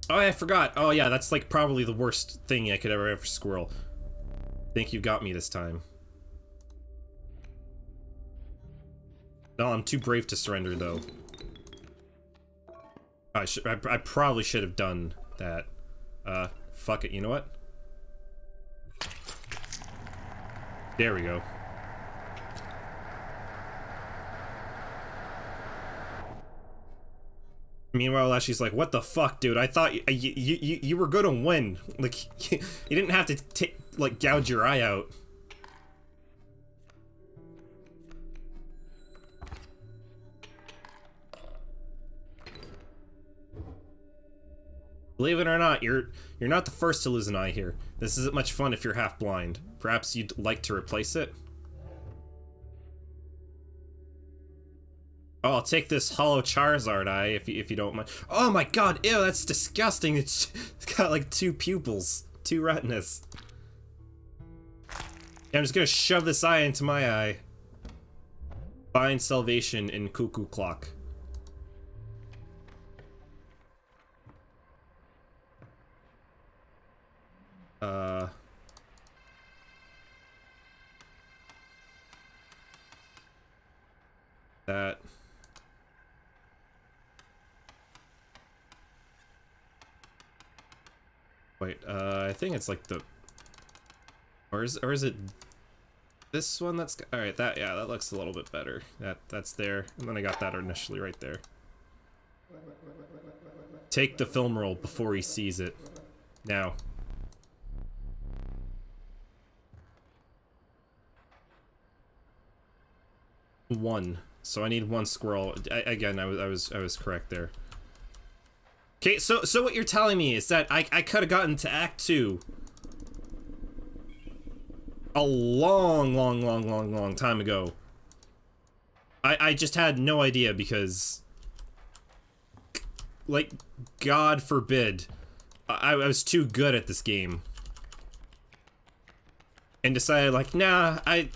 Oh, I forgot. Oh yeah, that's like probably the worst thing I could ever have for Squirrel. Think you got me this time. No, I'm too brave to surrender though. I probably should have done that. Fuck it, you know what? There we go. Meanwhile, Ashley's like, "What the fuck, dude? I thought you were gonna win. Like, you didn't have to like gouge your eye out." Believe it or not, you're not the first to lose an eye here. This isn't much fun if you're half blind. Perhaps you'd like to replace it? Oh, I'll take this hollow Charizard eye if you don't mind. Oh my god, ew, that's disgusting. It's got like 2 pupils, 2 retinas. Yeah, I'm just gonna shove this eye into my eye. Find salvation in Cuckoo Clock. That. Wait, I think it's like the, or is it this one that's, all right, that, yeah, that looks a little bit better. That's there, and then I got that initially right there. Take the film roll before he sees it. Now. One. So I need 1 squirrel. Again, I was correct there. Okay, so what you're telling me is that I could have gotten to Act 2 a long time ago. I just had no idea because, like, God forbid, I was too good at this game. And decided, like, nah, I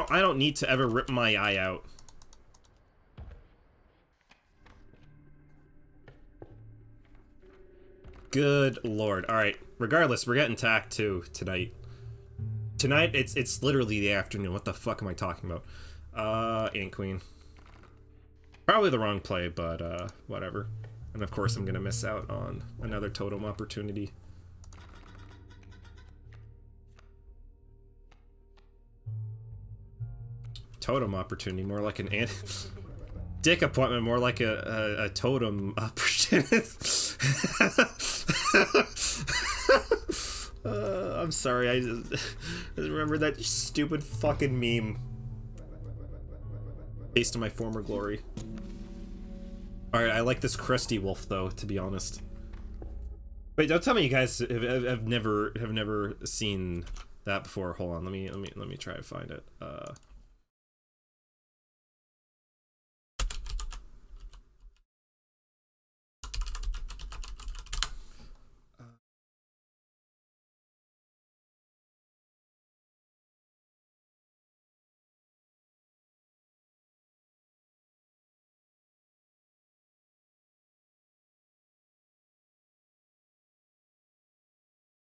don't need to ever rip my eye out. Good lord. Alright, regardless, we're getting to Act 2 tonight. Tonight, it's literally the afternoon. What the fuck am I talking about? Ant Queen. Probably the wrong play, but, whatever. And of course, I'm gonna miss out on another totem opportunity. Totem opportunity, more like an dick appointment, more like a totem opportunity. I'm sorry, I just remember that stupid fucking meme. Based on my former glory. Alright, I like this crusty wolf though, to be honest. Wait, don't tell me you guys have never seen that before. Hold on, let me try to find it.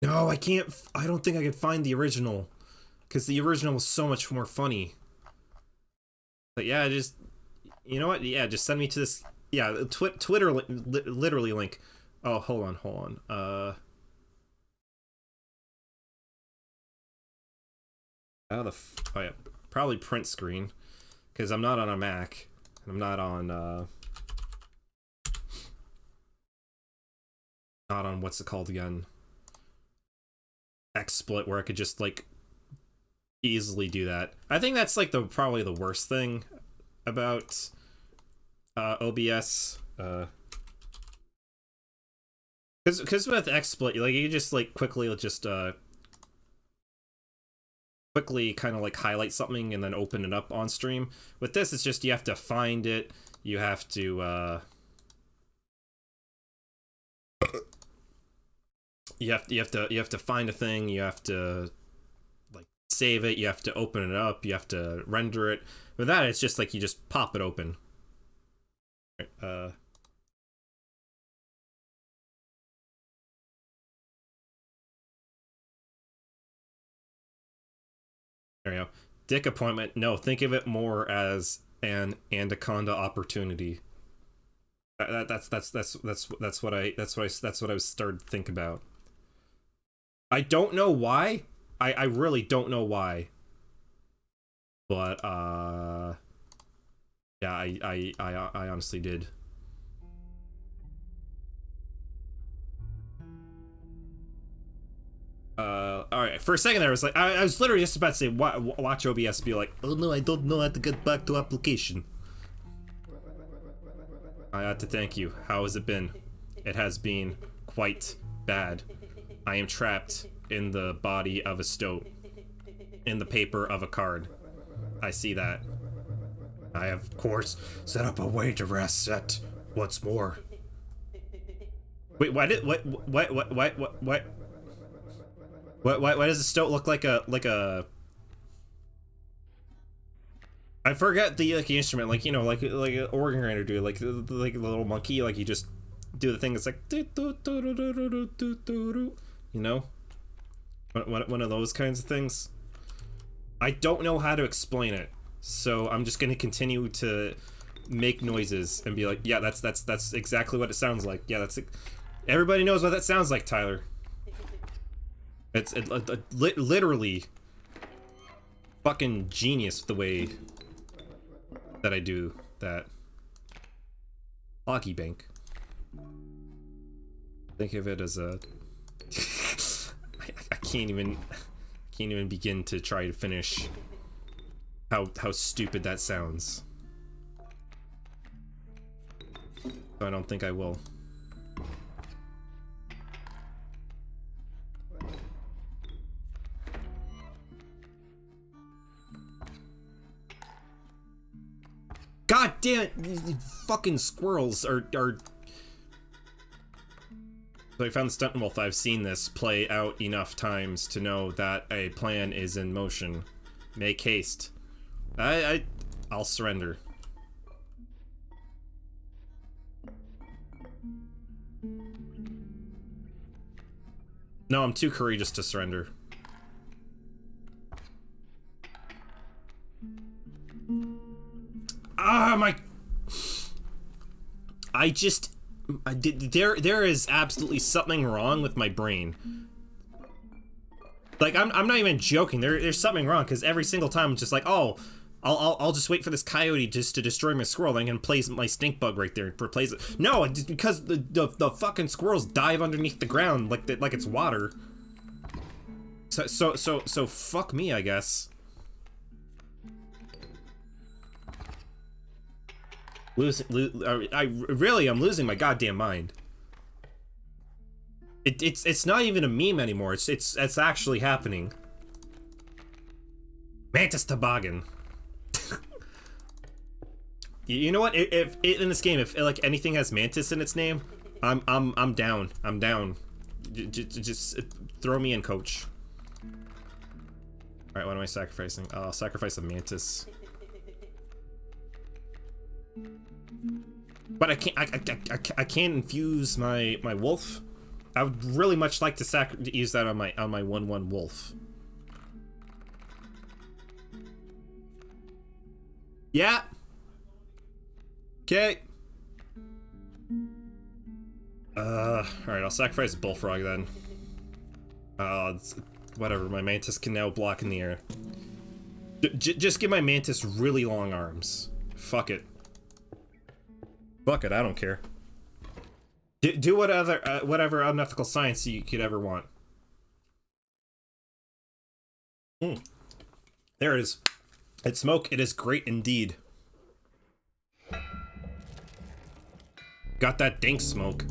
No, I can't. I don't think I could find the original, because the original was so much more funny. But yeah, just, you know what? Yeah, just send me to this. Yeah, Twitter literally link. Oh, hold on. Oh yeah, probably print screen, because I'm not on a Mac, and I'm not on what's it called again? XSplit, where I could just like easily do that. I think that's like probably the worst thing about OBS. Because with XSplit, like you just like quickly kind of like highlight something and then open it up on stream. With this, it's just you have to find it. You have to you have to find a thing. You have to like save it. You have to open it up. You have to render it. With that, it's just like you just pop it open. There you go. Dick appointment. No, think of it more as an anaconda opportunity. That's what I started to think about. I don't know why. I really don't know why. But yeah, I honestly did. Alright, for a second there, I was like, I was literally just about to say, watch OBS be like, oh no, I don't know how to get back to application. I have to thank you. How has it been? It has been quite bad. I am trapped in the body of a stoat, in the paper of a card. I see that. I have, of course, set up a way to reset once more. Wait, why does the stoat look like a I forget the like instrument, like, you know, like an organ grinder do, like a little monkey, like you just do the thing that's like, you know, one of those kinds of things. I don't know how to explain it, so I'm just gonna continue to make noises and be like, yeah, that's exactly what it sounds like. Yeah, everybody knows what that sounds like, Tyler. It's literally fucking genius the way that I do that. Hockey bank. Think of it as a I can't even begin to try to finish how stupid that sounds. So I don't think I will. God damn it! These fucking squirrels are. So I found the stunt wolf. I've seen this play out enough times to know that a plan is in motion. Make haste. I'll surrender. No, I'm too courageous to surrender. Ah, my... there is absolutely something wrong with my brain. Like, I'm not even joking. There's something wrong, because every single time I'm just like, oh, I'll just wait for this coyote just to destroy my squirrel, and I can place my stink bug right there and replace it. No, it's because the fucking squirrels dive underneath the ground like it's water. So fuck me, I guess. I'm losing my goddamn mind. It's not even a meme anymore. It's actually happening. Mantis toboggan. You know what? If in this game, if like anything has mantis in its name, I'm down. I'm down. Just throw me in, coach. All right, what am I sacrificing? I'll sacrifice a mantis. But I can't infuse my wolf. I would really much like to use that on my 1/1 wolf. Yeah. Okay. All right, I'll sacrifice bullfrog then. Whatever. My mantis can now block in the air. Just give my mantis really long arms. Fuck it. Fuck it, I don't care. Do whatever unethical science you could ever want. There it is. It's smoke. It is great indeed. Got that dank smoke.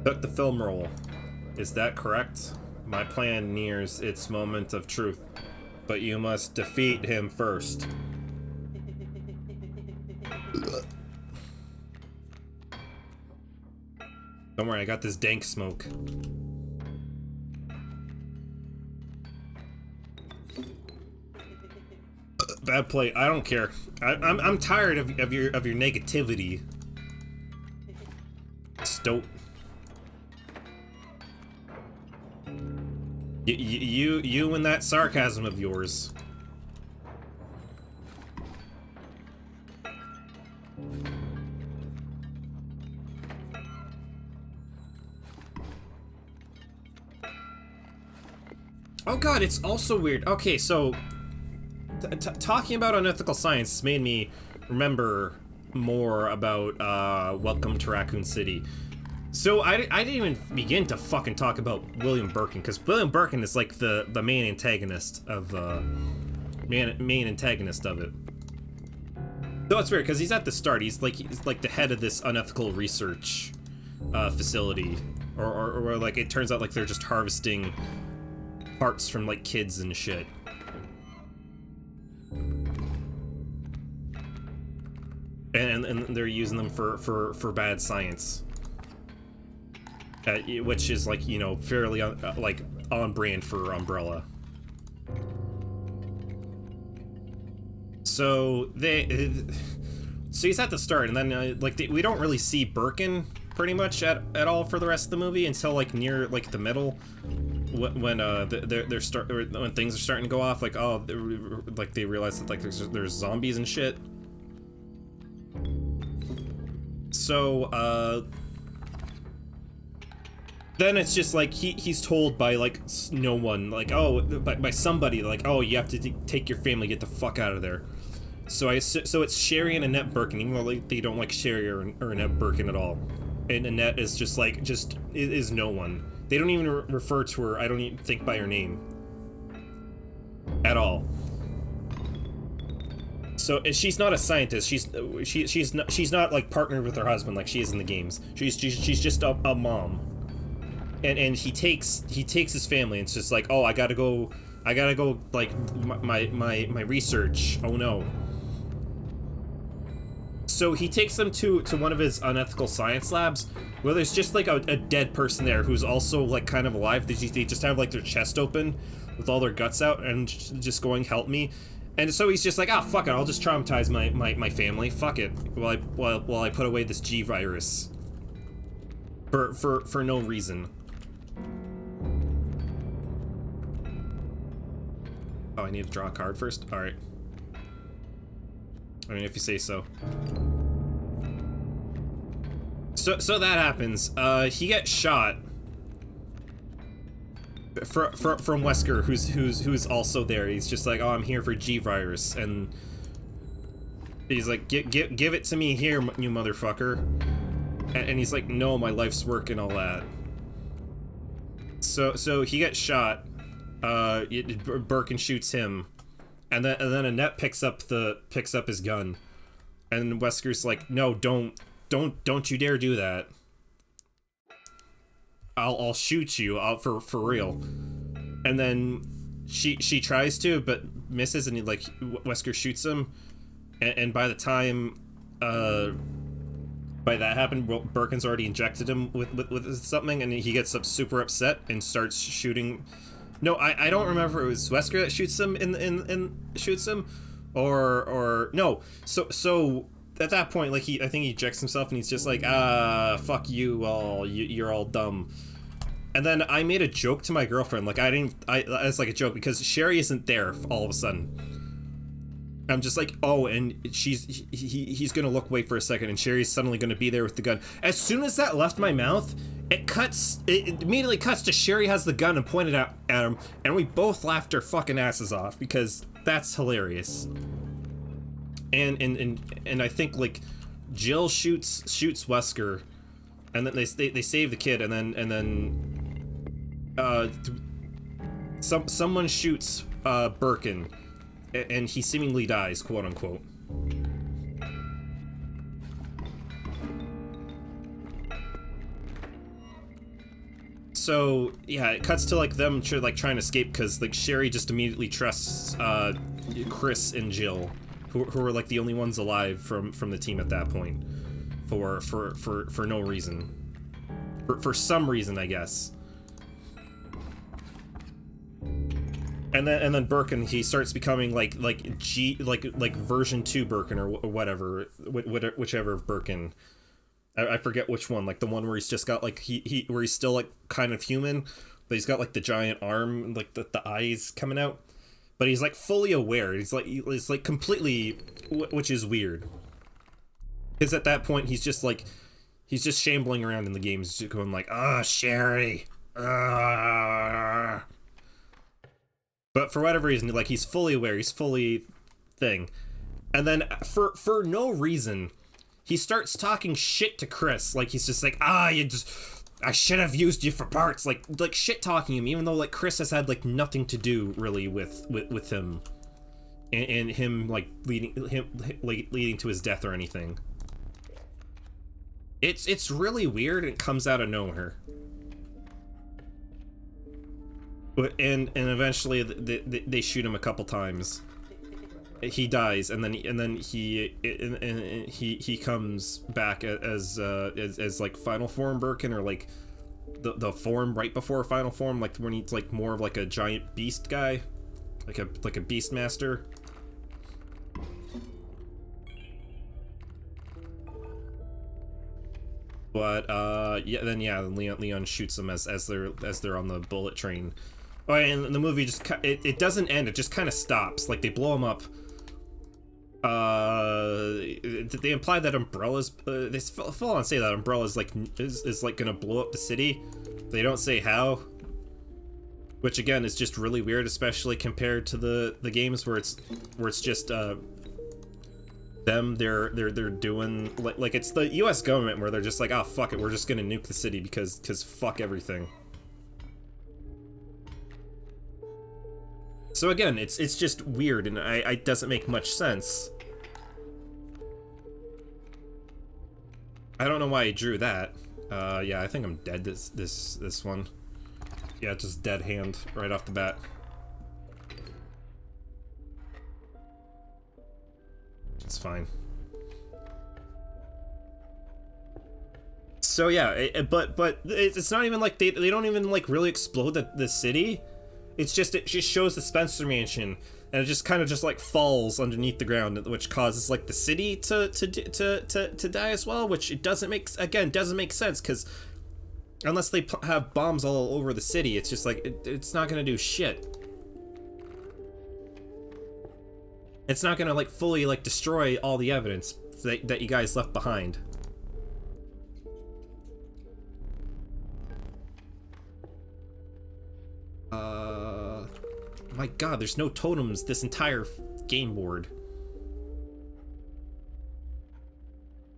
Took the film roll. Is that correct? My plan nears its moment of truth, but you must defeat him first. Don't worry, I got this dank smoke. Bad play. I don't care. I'm tired of your negativity. Stoat. You and that sarcasm of yours. Oh god, it's also weird. Okay, so talking about unethical science made me remember more about Welcome to Raccoon City. So I didn't even begin to fucking talk about William Birkin, because William Birkin is like the main antagonist of main antagonist of it. Though it's weird because he's at the start. He's like the head of this unethical research facility, or like it turns out like they're just harvesting parts from like kids and shit. And they're using them for bad science. Which is like, you know, fairly like on brand for Umbrella. So so he's at the start, and then like we don't really see Birkin pretty much at all for the rest of the movie until like near like the middle, when when things are starting to go off. Like, oh, like they realize that like there's zombies and shit. So then it's just like he's told by like no one, like, oh, by somebody, like, oh, you have to take your family, get the fuck out of there. So it's Sherry and Annette Birkin, even though like they don't like Sherry or Annette Birkin at all, and Annette is just like is no one. They don't even refer to her, I don't even think, by her name at all. So she's not a scientist. She's not like partnered with her husband like she is in the games. She's just a mom. And he takes his family, and it's just like, oh, I gotta go like my research. Oh no. So he takes them to one of his unethical science labs, where there's just like a dead person there who's also like kind of alive. They just have like their chest open with all their guts out and just going, help me. And so he's just like, ah, fuck it, I'll just traumatize my family. Fuck it. While I put away this G virus. For no reason. Oh, I need to draw a card first? Alright. I mean, if you say so. So that happens. He gets shot from Wesker, who's also there. He's just like, oh, I'm here for G virus, and he's like, give it to me here, you motherfucker. And he's like, no, my life's work and all that. So he gets shot. Birkin shoots him, and then Annette picks up his gun, and Wesker's like, no, don't you dare do that. I'll shoot you for real. And then she tries to, but misses, and Wesker shoots him, and by the time by that happened, Birkin's already injected him with something, and he gets super upset and starts shooting. No, I don't remember if it was Wesker that shoots him shoots him, or no. So at that point, like I think he ejects himself, and he's just like, fuck you all, you're all dumb. And then I made a joke to my girlfriend, like it's like a joke because Sherry isn't there all of a sudden. I'm just like, oh, and he's gonna look away for a second, and Sherry's suddenly gonna be there with the gun. As soon as that left my mouth, it immediately cuts to Sherry has the gun and pointed out at him, and we both laughed our fucking asses off because that's hilarious. And I think like Jill shoots Wesker, and then they save the kid, and then someone shoots Birkin. And he seemingly dies, quote unquote. So yeah, it cuts to like them trying to escape because like Sherry just immediately trusts Chris and Jill, who are like the only ones alive from the team at that point, for no reason, for some reason, I guess. And then Birkin, he starts becoming like version 2 Birkin or whatever, whichever Birkin. I forget which one, like the one where he's just got like where he's still like kind of human, but he's got like the giant arm, like the eyes coming out, but he's like fully aware. He's like completely, which is weird, because at that point he's just shambling around in the games, just going like, Sherry, But for whatever reason, like, he's fully aware, he's fully thing. And then for no reason, he starts talking shit to Chris. Like, he's just like, I should have used you for parts. Like shit talking him, even though like Chris has had like nothing to do really with him. And him like leading to his death or anything. It's really weird, and it comes out of nowhere. And eventually they shoot him a couple times. He dies, and then he comes back as like final form Birkin, or like the form right before final form, like when he's like more of like a giant beast guy, like a beast master. But then Leon shoots them as they're on the bullet train. Oh, and the movie just it doesn't end. It just kind of stops. Like, they blow him up. They imply that Umbrella's they full on say that Umbrella's like is like gonna blow up the city. They don't say how, which again is just really weird, especially compared to the games where it's just them they're doing like it's the US government where they're just like, oh fuck it, we're just gonna nuke the city because fuck everything. So again, it's just weird, and it doesn't make much sense. I don't know why he drew that. Yeah, I think I'm dead this one. Yeah, just dead hand right off the bat. It's fine. So yeah, but it's not even like they don't even like really explode the city. It just shows the Spencer Mansion, and it just kind of just like falls underneath the ground, which causes like the city to die as well, which it doesn't make sense, because unless they have bombs all over the city, it's just like it's not gonna do shit. It's not gonna like fully like destroy all the evidence that you guys left behind. My god, there's no totems this entire game board.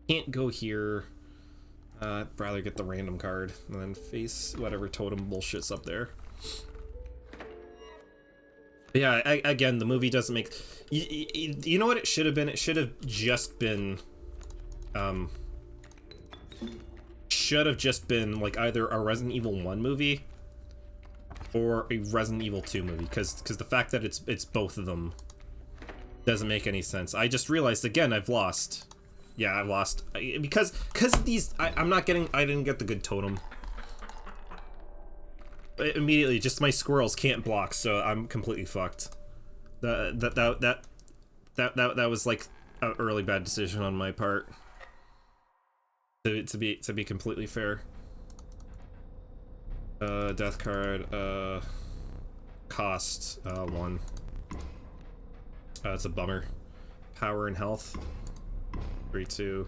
Can't go here. I'd rather get the random card and then face whatever totem bullshit's up there. But yeah, again, the movie doesn't make... You know what it should have been? It should have just been... should have just been like either a Resident Evil 1 movie or a Resident Evil 2 movie, because the fact that it's both of them doesn't make any sense. I just realized again I've lost. Yeah, I've lost because these I didn't get the good totem. Immediately, just my squirrels can't block, so I'm completely fucked. That was like a really bad decision on my part. To be completely fair. Death card, cost, 1. That's a bummer. power and health. 3, 2.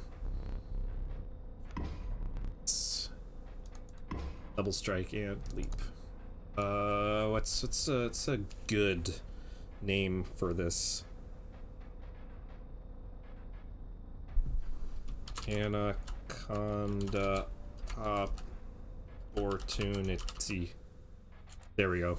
Double strike and leap. What's a good name for this? Anaconda opportunity. There we go.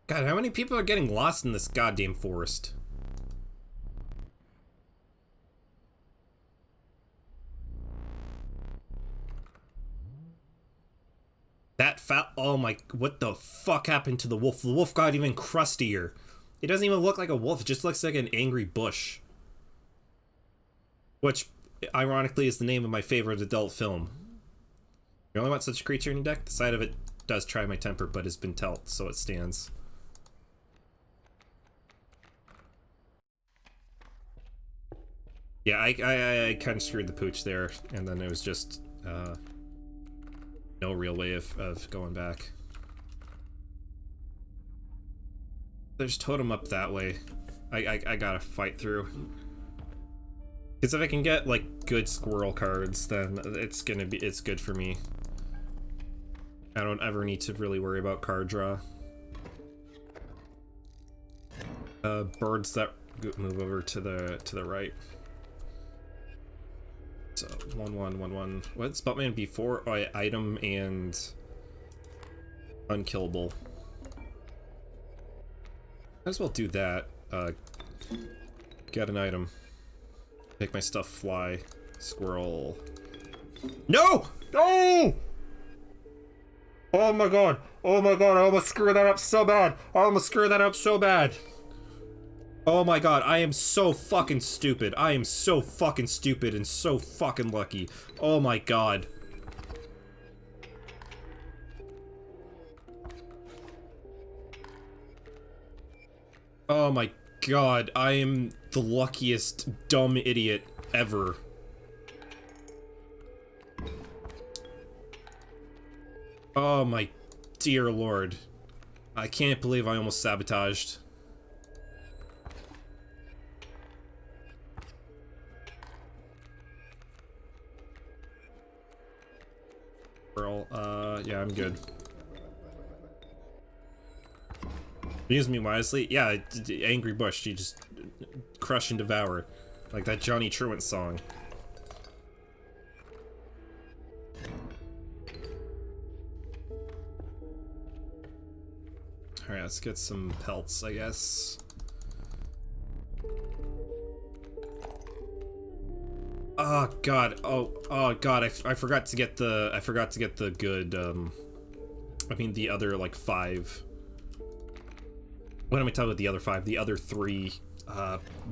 God, how many people are getting lost in this goddamn forest? That fat. Oh my. What the fuck happened to the wolf? The wolf got even crustier. It doesn't even look like a wolf, it just looks like an angry bush. Which, ironically, is the name of my favorite adult film. You only want such a creature in your deck? The side of it does try my temper, but has been telt, so it stands. Yeah, I kind of screwed the pooch there, and then it was just no real way of going back. There's totem up that way. I gotta fight through. Because if I can get like good squirrel cards, then it's good for me. I don't ever need to really worry about card draw. Birds that move over to the right. So 1/1/1/1. What's Buttman before? Oh, item and unkillable. Might as well do that. Get an item. Make my stuff fly. Squirrel. No! No! Oh my god! Oh my god! I almost screwed that up so bad! I almost screwed that up so bad! Oh my god, I am so fucking stupid. I am so fucking stupid and so fucking lucky. Oh my god. Oh my god, I am the luckiest dumb idiot ever. Oh my dear lord. I can't believe I almost sabotaged. Yeah, I'm good. Use me wisely. Yeah, angry bush. You just crush and devour. Like that Johnny Truant song. Alright, let's get some pelts, I guess. Oh god, oh god, I forgot to get the good, I mean the other, like, 5. What am I talking about the other 5? The other 3,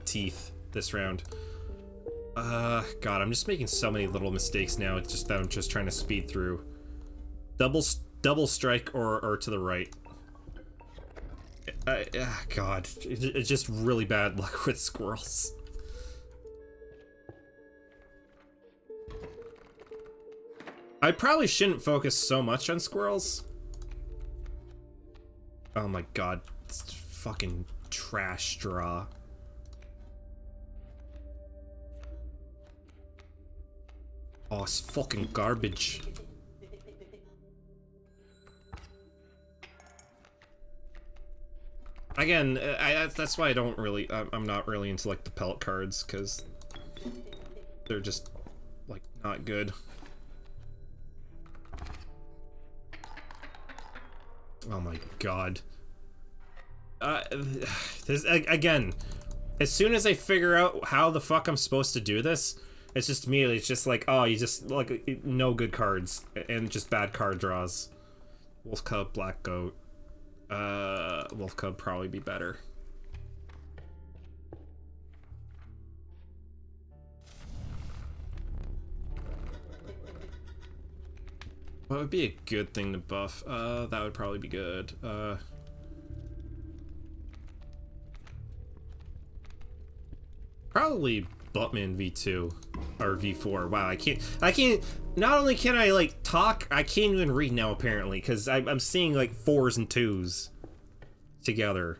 teeth this round. God, I'm just making so many little mistakes now, it's just that I'm just trying to speed through. Double strike or to the right. God, it's just really bad luck with squirrels. I probably shouldn't focus so much on squirrels. Oh my god, it's fucking trash draw. Oh, it's fucking garbage. Again, that's why I don't really, I'm not really into like the pellet cards, because they're just like not good. Oh my god. This, again, as soon as I figure out how the fuck I'm supposed to do this, it's just immediately, it's just like, oh, you just, like, no good cards, and just bad card draws. Wolf Cub, Black Goat. Wolf Cub probably be better. What would be a good thing to buff? That would probably be good. Probably Buttman V2 or V4. Wow, I can't. Not only can I like talk, I can't even read now apparently because I'm seeing like 4s and 2s together.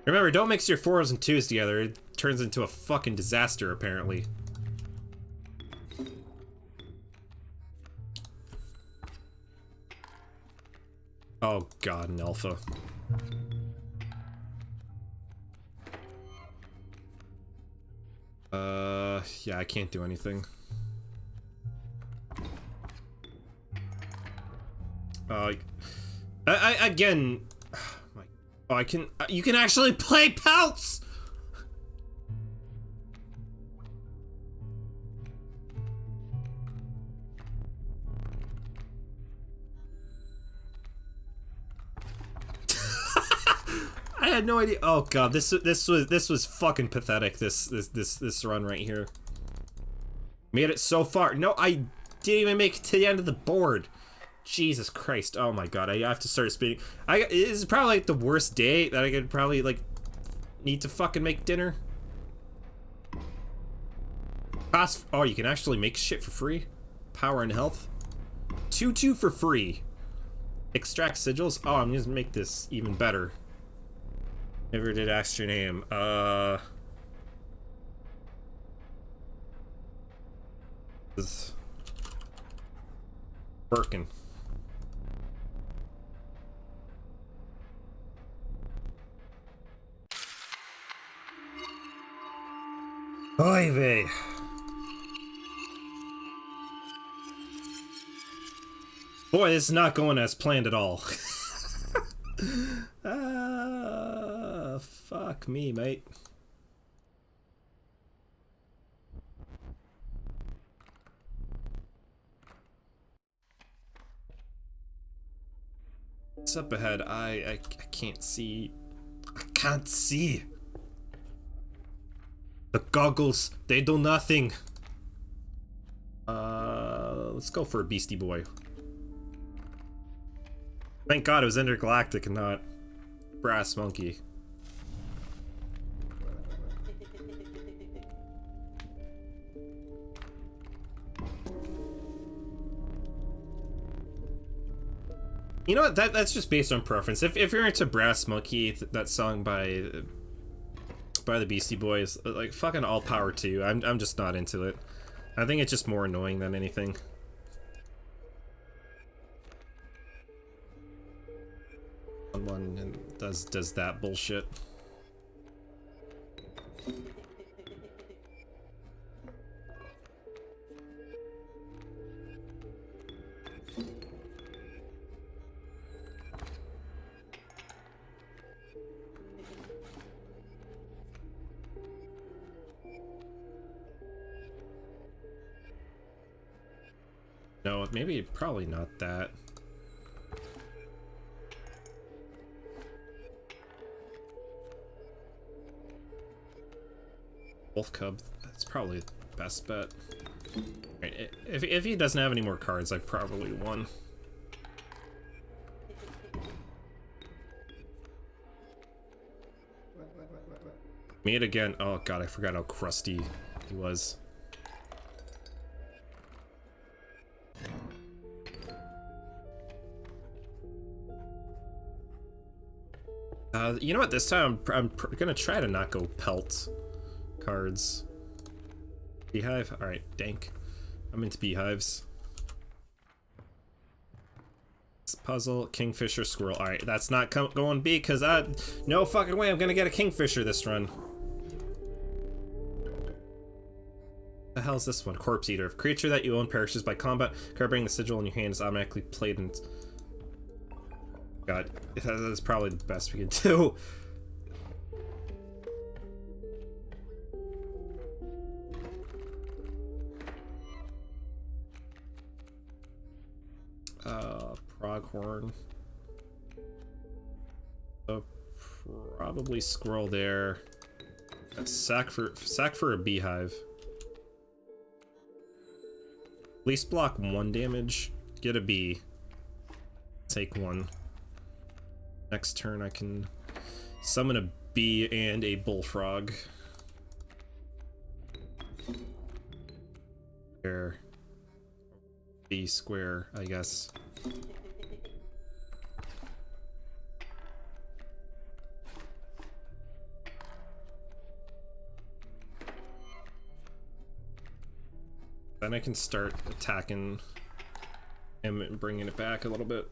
Remember, don't mix your 4s and 2s together. It turns into a fucking disaster apparently. Oh god, an alpha. Yeah, I can't do anything. Again, oh, I can, you can actually play Pelts! I had no idea. Oh god, this was fucking pathetic. This run right here. Made it so far. No, I didn't even make it to the end of the board. Jesus Christ. Oh my god, I have to start speeding. This is probably like the worst day that I could probably like need to fucking make dinner. Oh, you can actually make shit for free. Power and health. 2/2 for free. Extract sigils. Oh, I'm gonna make this even better. Never did ask your name. This Birkin. Oy vey. Boy, this is not going as planned at all. Fuck me, mate. What's up ahead? I can't see. I can't see. The goggles, they do nothing. Let's go for a Beastie Boy. Thank God it was Intergalactic and not Brass Monkey. You know what? That's just based on preference. If you're into Brass Monkey, that song by the Beastie Boys, like fucking all power to you. I'm just not into it. I think it's just more annoying than anything. Someone does that bullshit. No, maybe probably not that. Wolf Cub, that's probably the best bet. Right, if he doesn't have any more cards, I probably won. Me it again. Oh god, I forgot how crusty he was. You know what? This time I'm gonna try to not go Pelt cards. Beehive? Alright, dank. I'm into beehives. Puzzle, Kingfisher, Squirrel. Alright, that's not going B because no fucking way I'm gonna get a Kingfisher this run. The hell's this one? Corpse Eater. If creature that you own perishes by combat, card bringing the sigil in your hand is automatically played in. God, that's probably the best we can do. Pronghorn. So probably Squirrel there. Sack for a beehive. At least block 1 damage. Get a bee. Take 1. Next turn I can summon a bee and a bullfrog. Square. B square, I guess. Then I can start attacking him and bringing it back a little bit.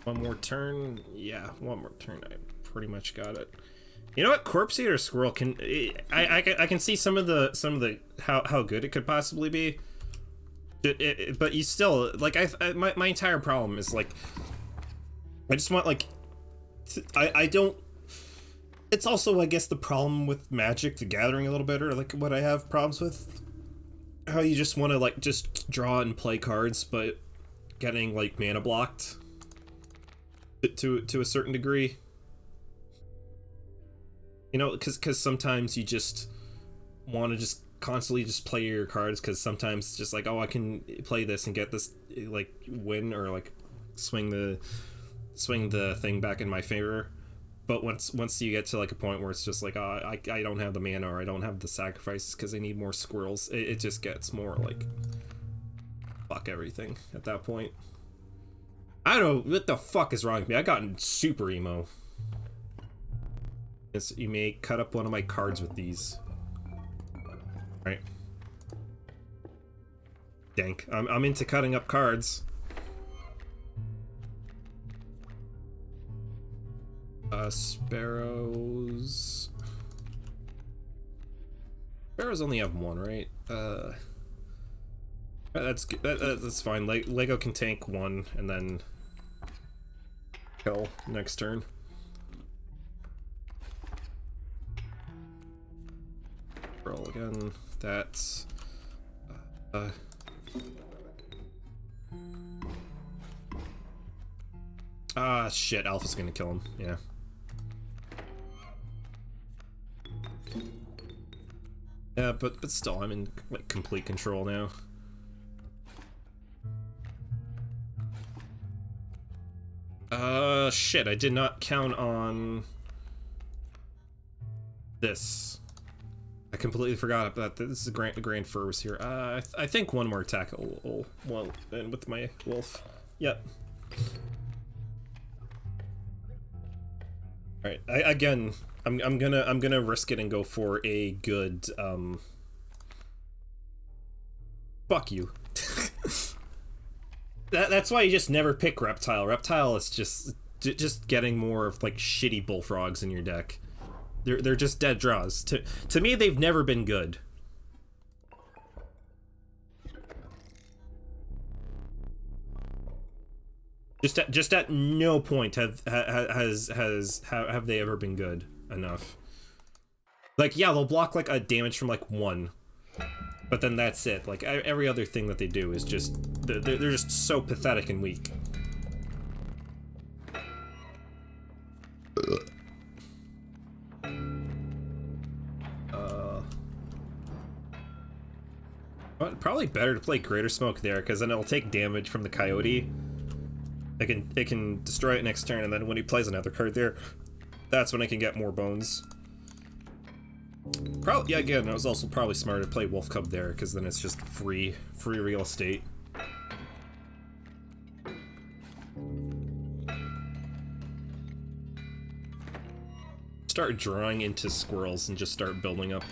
One more turn. Yeah, one more turn. I pretty much got it. You know what? Corpse Eater Squirrel can. I can see some of the how good it could possibly be. But you still like my entire problem is like I just want like I don't. It's also, I guess, the problem with Magic the Gathering a little bit, or like what I have problems with. How you just want to like just draw and play cards, but getting like mana blocked to a certain degree. You know, because sometimes you just want to just constantly just play your cards, because sometimes it's just like, oh, I can play this and get this like win, or like swing the thing back in my favor. But once you get to like a point where it's just like, oh, I don't have the mana, or I don't have the sacrifices because I need more squirrels, it just gets more like fuck everything at that point. I don't know what the fuck is wrong with me. I gotten super emo. You may cut up one of my cards with these. Right. Dank. I'm into cutting up cards. Sparrows. Sparrows only have one, right? That's fine. Lego can tank one and then kill next turn. Roll again. That's shit. Alpha's gonna kill him. Yeah. Yeah, but still, I'm in like complete control now. Shit, I did not count on this. I completely forgot about that. This is Grand Fur was here. I think one more attack will end with my wolf. Yep. All right. Again, I'm gonna risk it and go for a good fuck you. That's why you just never pick Reptile. Reptile is just getting more of like shitty bullfrogs in your deck. They're just dead draws. To me, they've never been good. Just at no point have they ever been good enough. Like, yeah, they'll block like a damage from like 1, but then that's it. Like every other thing that they do is just they're just so pathetic and weak. Probably better to play Greater Smoke there, because then it'll take damage from the Coyote. It can destroy it next turn, and then when he plays another card there, that's when I can get more bones. Probably, yeah, again, it was also probably smarter to play Wolf Cub there, because then it's just free real estate. Start drawing into squirrels and just start building up.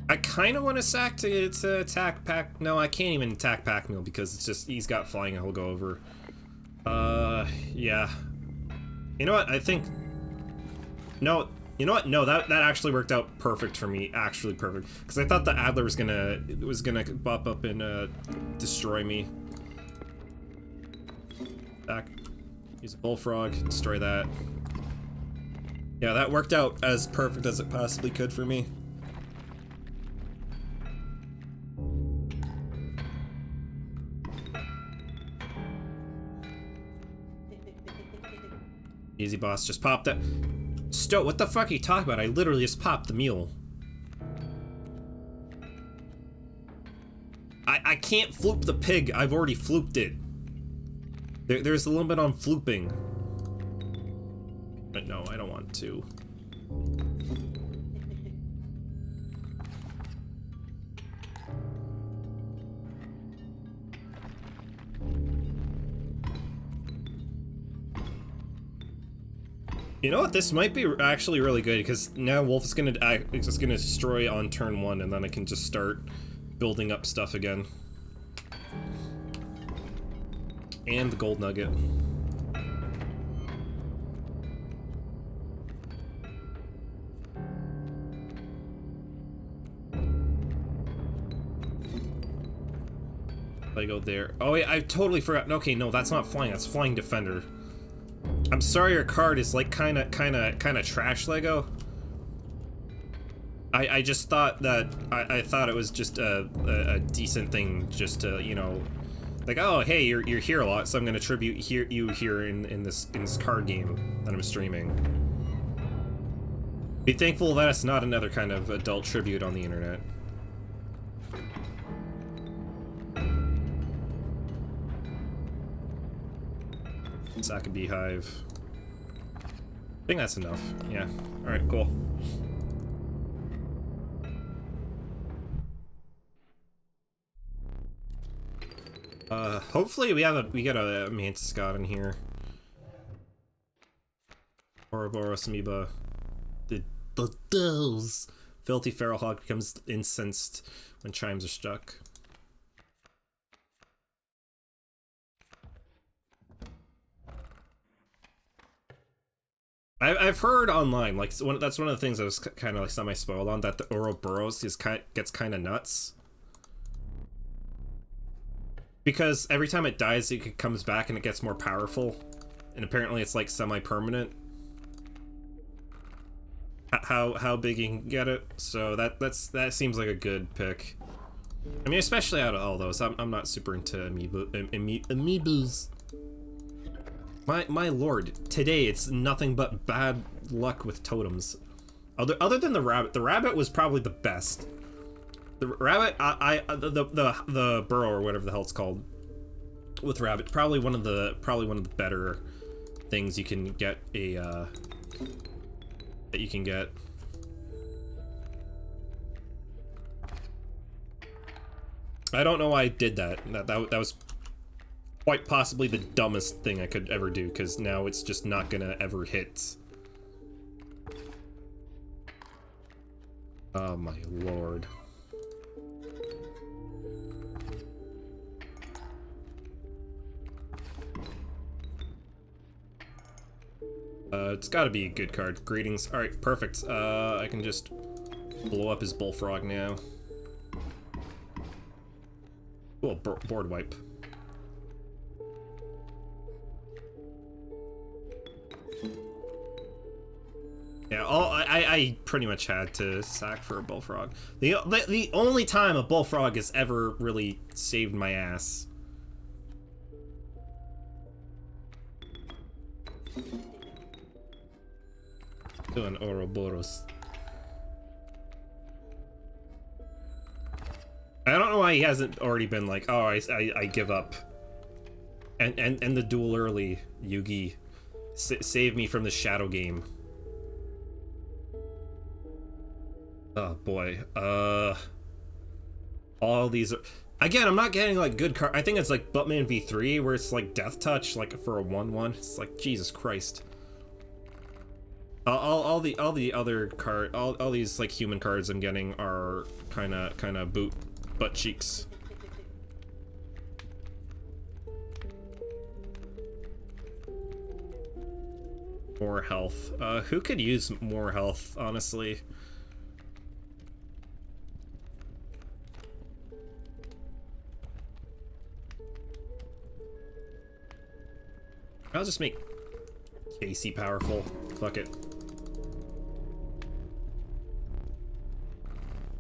I kind of want to sack to attack Pack. No, I can't even attack Pack Mule because it's just he's got flying and he'll go over. Yeah. You know what? I think. No. You know what? No, that actually worked out perfect for me. Actually perfect, because I thought the Adler was gonna pop up and destroy me. Back. Use a bullfrog. Destroy that. Yeah, that worked out as perfect as it possibly could for me. Easy boss, just pop that. Stoat, what the fuck are you talking about? I literally just popped the mule. I can't floop the pig. I've already flooped it. There's a limit on flooping. But no, I don't want to. You know what? This might be actually really good because now Wolf is just gonna destroy on turn 1, and then I can just start building up stuff again. And the gold nugget. I go there. Oh yeah, I totally forgot. Okay, no, that's not flying. That's flying defender. I'm sorry, your card is like kind of trash Lego. I just thought that I thought it was just a decent thing, just to, you know, like, oh hey, you're here a lot, so I'm gonna tribute you here in this card game that I'm streaming. Be thankful that it's not another kind of adult tribute on the internet. Sack a beehive. I think that's enough. Yeah. Alright, cool. Hopefully we get a Mantis God in here. Ouroboros amoeba. The dolls. Filthy feral hog becomes incensed when chimes are struck. I've heard online, like, that's one of the things I was kind of like semi-spoiled on, that the Ouroboros gets kind of nuts. Because every time it dies, it comes back and it gets more powerful. And apparently it's like semi-permanent. How big you can get it. So that seems like a good pick. I mean, especially out of all those, I'm not super into amoebas. My lord, today it's nothing but bad luck with totems. Other than the rabbit was probably the best. The rabbit, the burrow or whatever the hell it's called, with rabbit, probably one of the better things you can get that you can get. I don't know why I did that. That was quite possibly the dumbest thing I could ever do, because now it's just not gonna ever hit. Oh my lord. It's gotta be a good card. Greetings. Alright, perfect. I can just blow up his bullfrog now. Cool, board wipe. Yeah, I pretty much had to sack for a bullfrog. The only time a bullfrog has ever really saved my ass. Do an Ouroboros. I don't know why he hasn't already been like, oh, I give up. And the duel early, Yugi. Save me from the shadow game. Oh boy. All these are, again, I'm not getting like good card. I think it's like Buttman v3 where it's like Death Touch, like for a 1/1. It's like Jesus Christ. All the other card, all these like human cards I'm getting are kind of butt cheeks. More health. Who could use more health, honestly? I'll just make Casey powerful. Fuck it.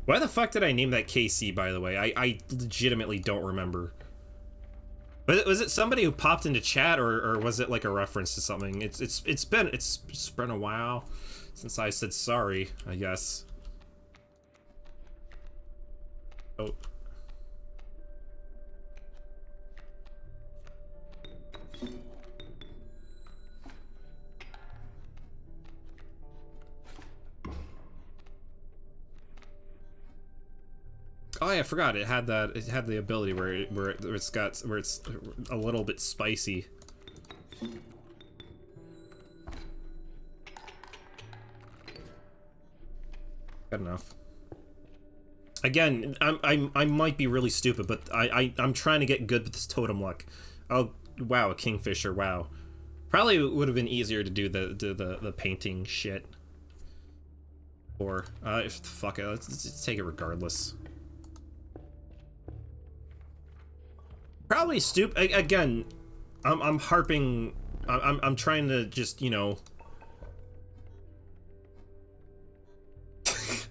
Why the fuck did I name that KC, by the way? I legitimately don't remember. Was it somebody who popped into chat, or was it like a reference to something? It's been a while since I said sorry, I guess. Oh. Oh yeah, I forgot it had that. It had the ability where it's a little bit spicy. Good enough. Again, I might be really stupid, but I'm trying to get good with this totem luck. Oh wow, a kingfisher! Wow, probably would have been easier to do the painting shit. Or fuck it, let's take it regardless. Probably stupid again. I'm harping. I'm trying to just, you know.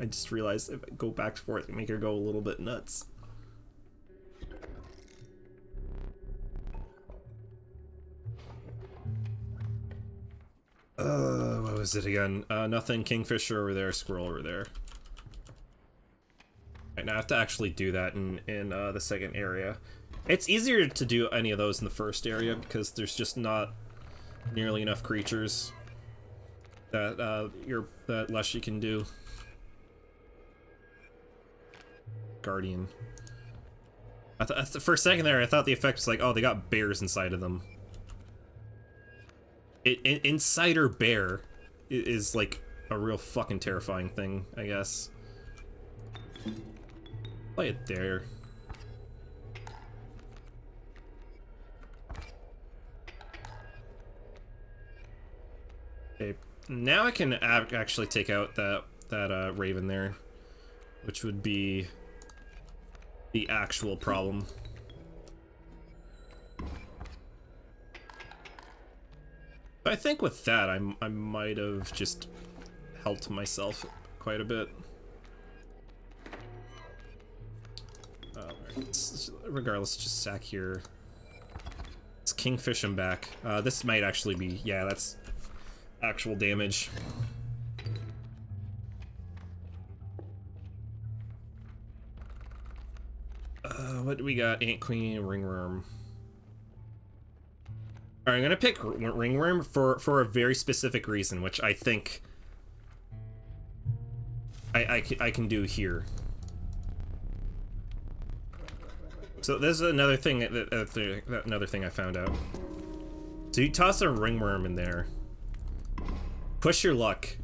I just realized if I go back and forth, make her go a little bit nuts. What was it again? Nothing. Kingfisher over there. Squirrel over there. Right, now I have to actually do that in the second area. It's easier to do any of those in the first area because there's just not nearly enough creatures that that Leshy can do. Guardian. For a second there, I thought the effect was like, oh, they got bears inside of them. Insider bear is like a real fucking terrifying thing, I guess. Play it there. Okay, now I can actually take out that raven there, which would be the actual problem. I think with that, I might have just helped myself quite a bit. Regardless, just sack here. It's kingfish him back. This might actually be, yeah, that's actual damage. What do we got? Ant Queen, Ringworm. Alright, I'm gonna pick Ringworm for a very specific reason, which I think I can do here. So this is another thing another thing I found out. So you toss a Ringworm in there. Push your luck.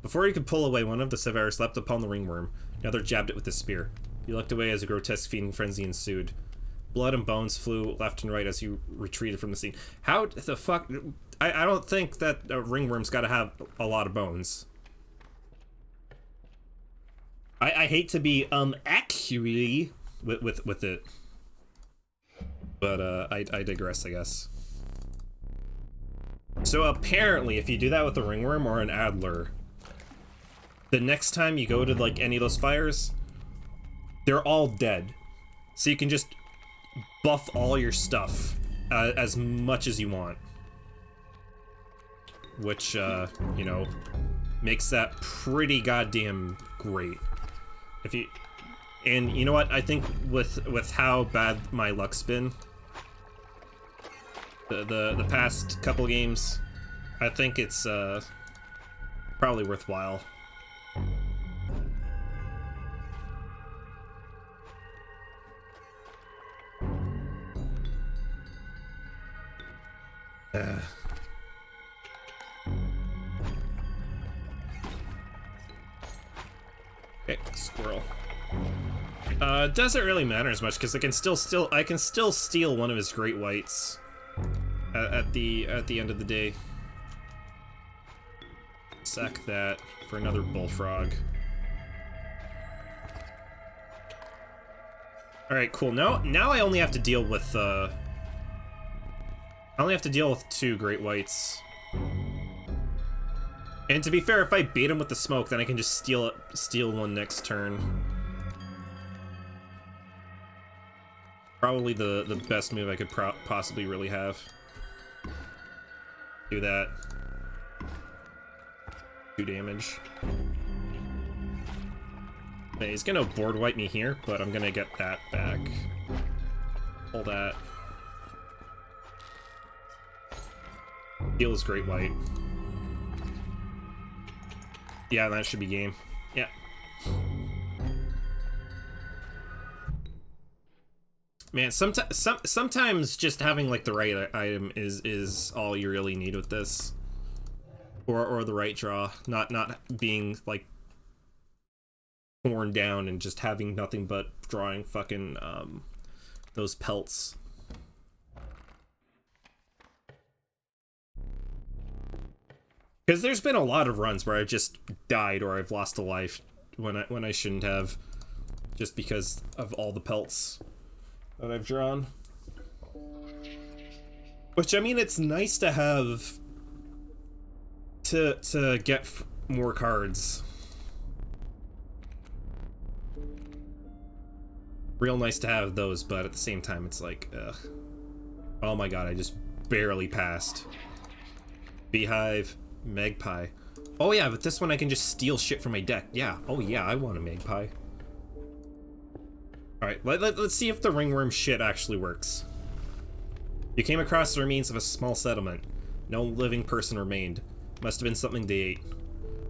Before you could pull away, one of the survivors leapt upon the Ringworm. Another jabbed it with his spear. He looked away as a grotesque feeding frenzy ensued. Blood and bones flew left and right as you retreated from the scene. How the fuck? I don't think that a Ringworm's got to have a lot of bones. I hate to be accurate with it, but I digress, I guess. So apparently, if you do that with a Ringworm or an Adler, the next time you go to like any of those fires, they're all dead. So you can just buff all your stuff as much as you want. Which, you know, makes that pretty goddamn great. If you... And you know what? I think with how bad my luck's been, the past couple games, I think it's probably worthwhile. Okay, squirrel. Doesn't really matter as much because I can still steal one of his great whites at the end of the day. Sack that for another bullfrog. All right, cool. Now I only have to deal with two great whites. And to be fair, if I bait him with the smoke, then I can just steal one next turn. Probably the best move I could possibly really have. Do that. 2 damage. Okay, he's gonna board wipe me here, but I'm gonna get that back. Pull that. Heal is Great White. Yeah, that should be game. Yeah. Man, sometimes just having like the right item is all you really need with this, or the right draw, not being like torn down and just having nothing but drawing fucking those pelts. Because there's been a lot of runs where I've just died or I've lost a life when I shouldn't have, just because of all the pelts that I've drawn. Which, I mean, it's nice to have to get more cards. Real nice to have those, but at the same time, it's like, ugh. Oh my god, I just barely passed. Beehive, Magpie. Oh yeah, but this one I can just steal shit from my deck. Yeah, oh yeah, I want a Magpie. Alright, let's see if the ringworm shit actually works. You came across the remains of a small settlement. No living person remained. Must have been something they ate.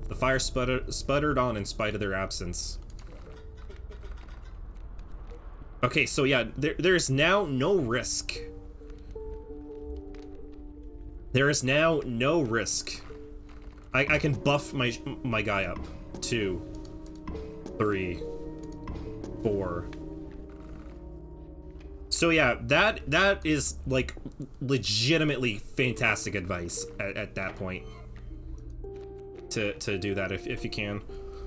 The fire sputtered on in spite of their absence. Okay, so yeah, there's now no risk. There is now no risk. I can buff my guy up. 2, 3, 4. So yeah, that is like legitimately fantastic advice at that point. To do that if you can,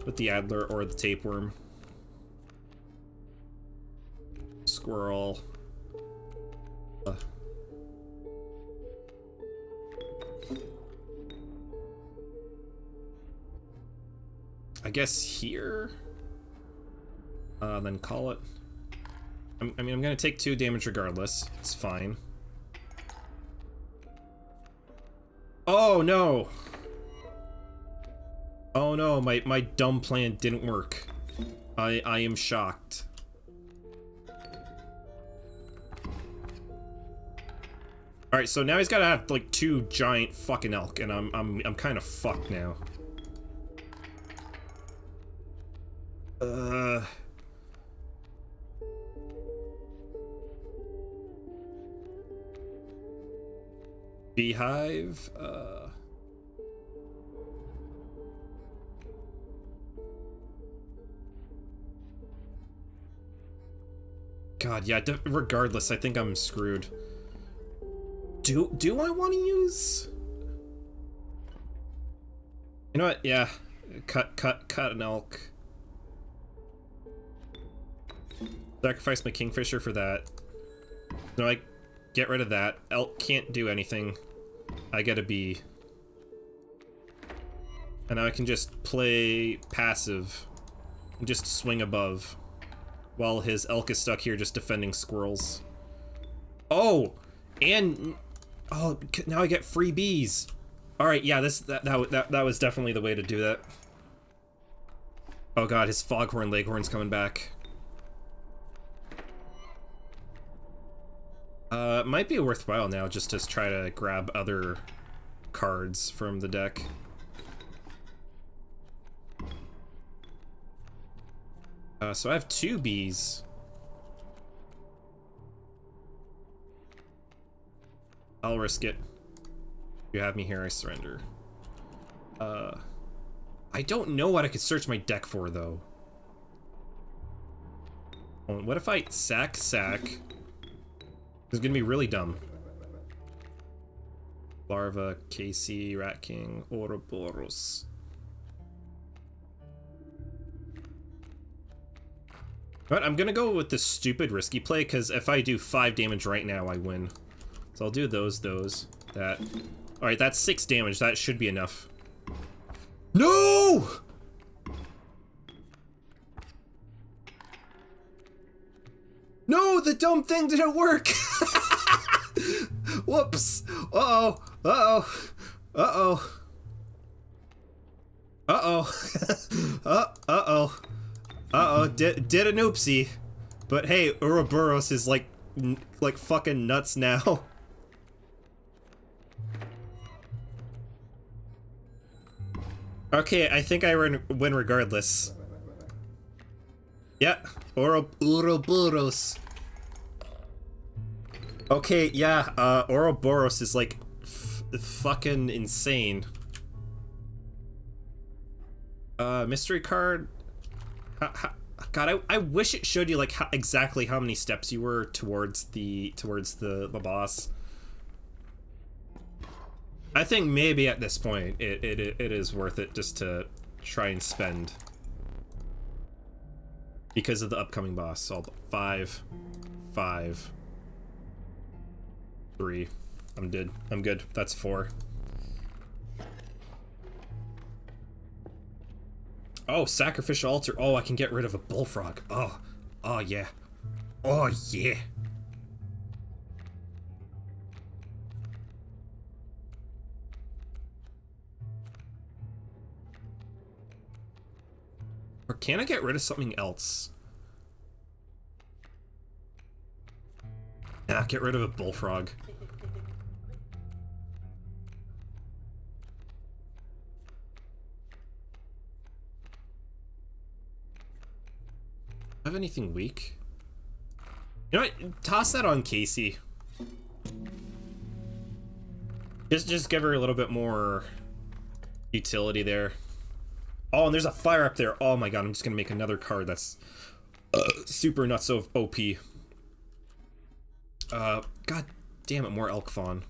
with the Adler or the Tapeworm. Squirrel. I guess here. Then call it. I mean, I'm gonna take 2 damage regardless. It's fine. Oh no! Oh no, my dumb plan didn't work. I am shocked. All right, so now he's got to have like 2 giant fucking elk, and I'm kind of fucked now. Beehive. God, yeah. Regardless, I think I'm screwed. Do I want to use? You know what? Yeah, cut an elk. Sacrifice my kingfisher for that. No, I get rid of that. Elk can't do anything. I get a bee. And now I can just play passive and just swing above while his elk is stuck here just defending squirrels. Oh, and oh, now I get free bees. All right, yeah, that was definitely the way to do that. Oh god, his foghorn leghorn's coming back. It might be worthwhile now just to try to grab other cards from the deck. So I have 2 bees. I'll risk it. You have me here, I surrender. I don't know what I could search my deck for, though. What if I sack? It's gonna be really dumb. Larva, KC, Rat King, Ouroboros. But I'm gonna go with the stupid risky play, because if I do 5 damage right now, I win. So I'll do those, that. Alright, that's 6 damage. That should be enough. No! No, the dumb thing didn't work. Whoops. Uh-oh. Uh-oh. Uh-oh. Uh-oh. Uh-oh. Uh-oh. Did an oopsie. But hey, Ouroboros is like fucking nuts now. Okay, I think I win regardless. Yeah, Ouroboros. Okay, yeah, Ouroboros is like fucking insane. Mystery card. God, I wish it showed you like exactly how many steps you were towards the boss. I think maybe at this point it is worth it just to try and spend because of the upcoming boss. So 5, 5, 3. I'm good. That's 4. Oh, sacrificial altar. Oh, I can get rid of a bullfrog. Oh, oh yeah. Oh yeah. Or can I get rid of something else? Yeah, get rid of a bullfrog. Have anything weak? You know what? Toss that on Casey. Just give her a little bit more utility there. Oh, and there's a fire up there. Oh my god, I'm just gonna make another card that's super nuts so OP. God damn it, more elk fawn.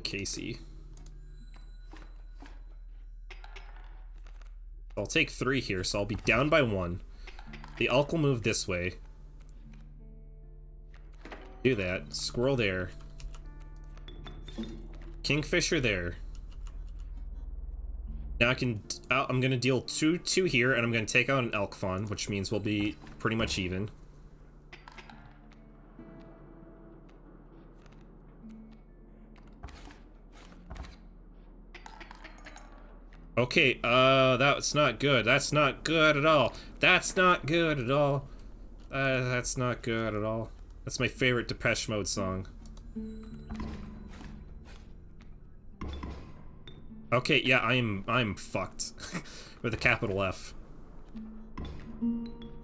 Casey. I'll take 3 here, so I'll be down by 1. The elk will move this way. Do that. Squirrel there. Kingfisher there. Now I'm gonna deal 2 here, and I'm gonna take out an elk fawn, which means we'll be pretty much even. Okay, that's not good. That's not good at all. That's not good at all. That's not good at all. That's my favorite Depeche Mode song. Okay, yeah, I'm fucked. With a capital F.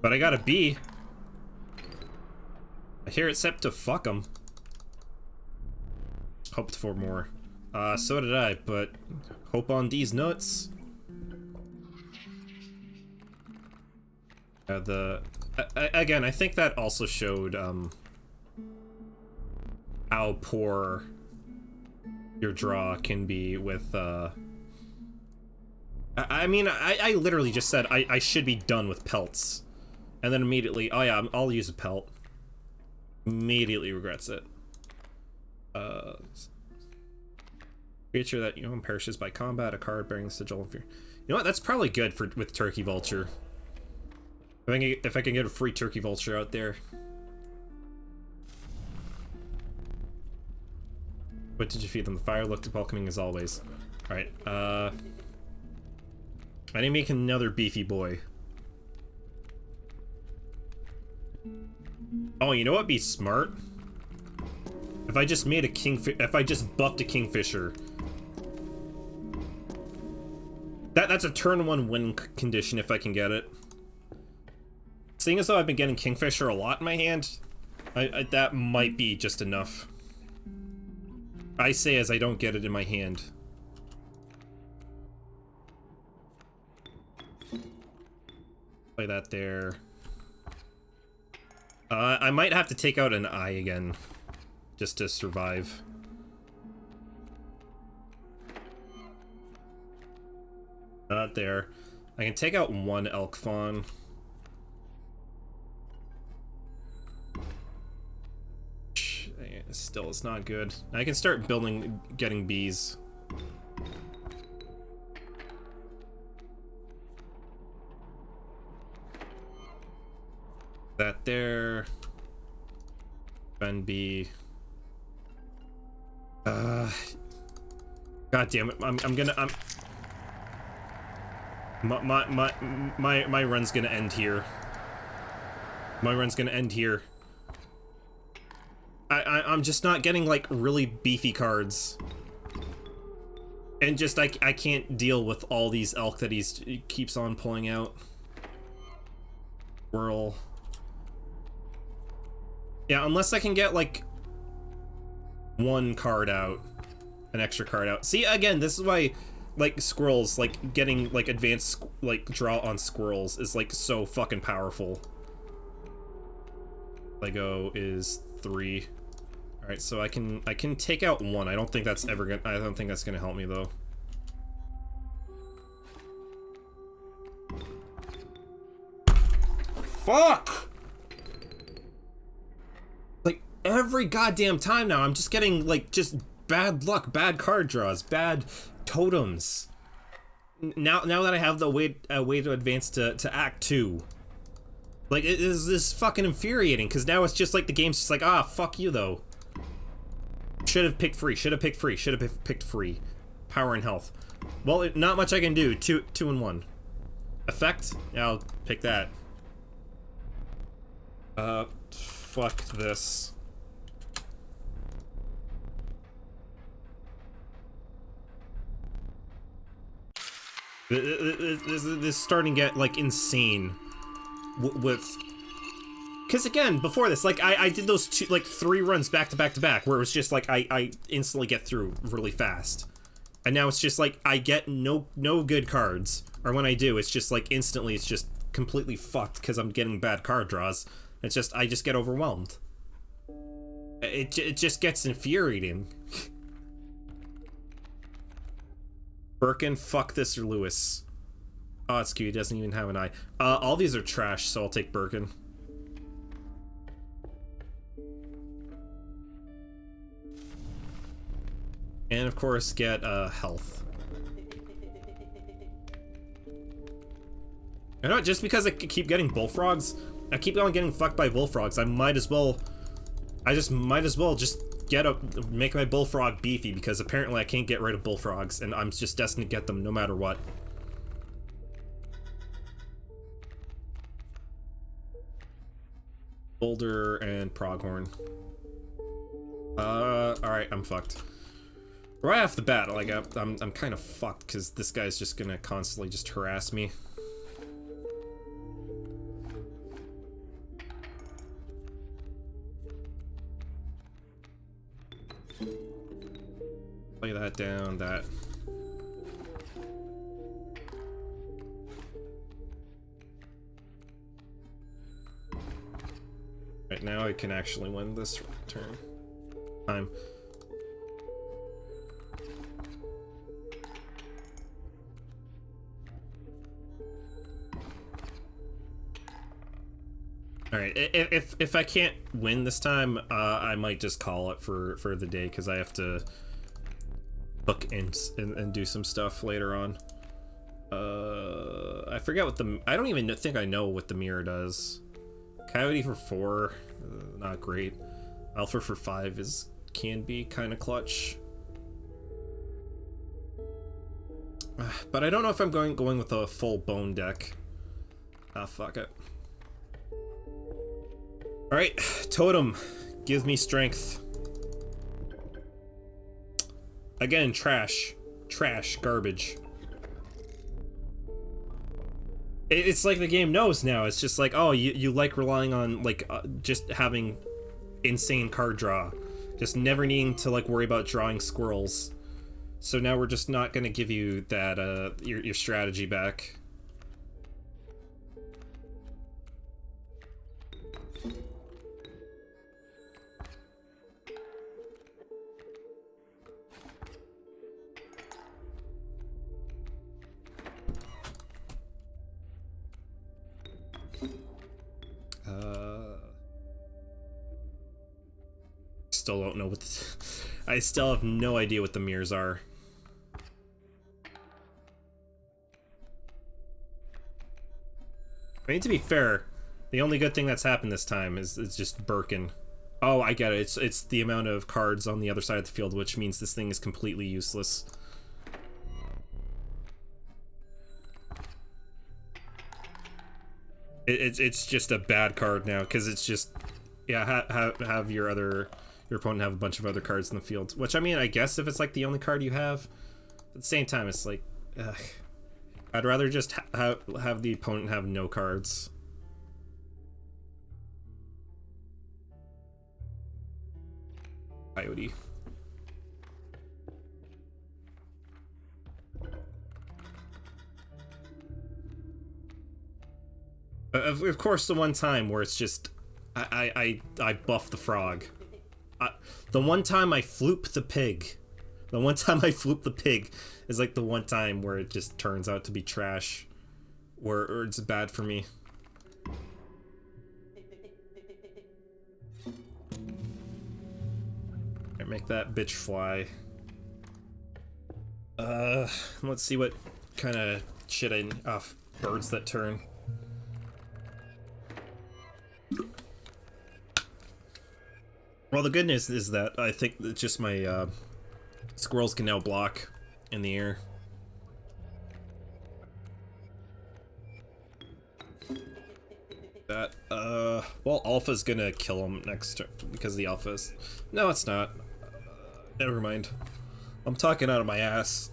But I got a B. I hear it's set to fuck 'em. Hoped for more. So did I, but hope on these nuts. Again, I think that also showed, how poor your draw can be with, I mean, I literally just said I should be done with pelts. And then immediately, oh yeah, I'll use a pelt. Immediately regrets it. Creature that, perishes by combat, a card bearing the sigil of fear. You know what, that's probably good with Turkey Vulture. If I can get a free Turkey Vulture out there. What did you feed them? The fire looked welcoming as always. Alright, I need to make another beefy boy. Oh, you know what'd be smart? If I just made a if I just buffed a Kingfisher. That's a turn 1 win condition if I can get it. Seeing as though I've been getting Kingfisher a lot in my hand, that might be just enough. I say as I don't get it in my hand. Play that there. I might have to take out an eye again, just to survive. Not there. I can take out 1 elk fawn. Still, it's not good. I can start getting bees. That there. Ben B. God damn it! I'm gonna my run's gonna end here. My run's gonna end here. I'm just not getting like really beefy cards, and just I can't deal with all these elk that he keeps on pulling out. Whirl. Yeah, unless I can get like one card out, an extra card out. See, again, this is why like squirrels, like getting like advanced like draw on squirrels is like so fucking powerful. Lego is 3. All right, so I can take out 1. I don't think that's ever gonna. I don't think that's gonna help me though. Fuck! Like every goddamn time now, I'm just getting like just bad luck, bad card draws, bad totems. Now that I have the way to advance to Act 2. Like, it is this fucking infuriating, because now it's just like the game's just like, ah, fuck you, though. Should have picked free, should have picked free, should have picked free. Power and health. Well, not much I can do. 2 and 1. Effect? Yeah, I'll pick that. Fuck this. This is starting to get, like, insane. With, because again, before this, like I did those 3 runs back to back to back, where it was just like I instantly get through really fast, and now it's just like I get no good cards, or when I do, it's just like instantly it's just completely fucked because I'm getting bad card draws. It's just I just get overwhelmed. It just gets infuriating. Birkin, fuck this or Lewis. Oh, it's cute. He doesn't even have an eye. All these are trash, so I'll take Birkin. And of course, get health. You know what? Just because I keep getting bullfrogs, I keep on getting fucked by bullfrogs. I might as well. I just might as well just make my bullfrog beefy, because apparently I can't get rid of bullfrogs, and I'm just destined to get them no matter what. Boulder and Proghorn. Alright, I'm fucked. Right off the bat, like, I'm kind of fucked, because this guy's just gonna constantly just harass me. Play that down, that. Right now I can actually win this turn. Time. Alright, if I can't win this time, I might just call it for the day, because I have to look and do some stuff later on. I forget what I don't even think I know what the mirror does. Coyote for 4, not great. Alpha for 5 can be kind of clutch. But I don't know if I'm going with a full bone deck. Ah, fuck it. Alright, totem. Give me strength. Again, trash. Trash, garbage. It's like the game knows now. It's just like, oh, you like relying on, like, just having insane card draw. Just never needing to, like, worry about drawing squirrels. So now we're just not gonna give you that, your strategy back. Still don't know what I still have no idea what the mirrors are. I mean, to be fair, The only good thing that's happened this time is just Birkin. Oh, I get it. It's the amount of cards on the other side of the field, which means this thing is completely useless. It's just a bad card now, because it's just, yeah, have your opponent have a bunch of other cards in the field. Which, I mean, I guess if it's like the only card you have, at the same time, it's like, ugh. I'd rather just have the opponent have no cards. Coyote. Of course, the one time where it's just I buff the frog. The one time I floop the pig. The one time I floop the pig is like the one time where it just turns out to be trash, or it's bad for me. Make that bitch fly. Let's see what kind of shit I off birds that turn. Well, the good news is that I think that just my squirrels can now block in the air. That well, Alpha's gonna kill him next turn because the Alpha's. No, it's not. Never mind. I'm talking out of my ass.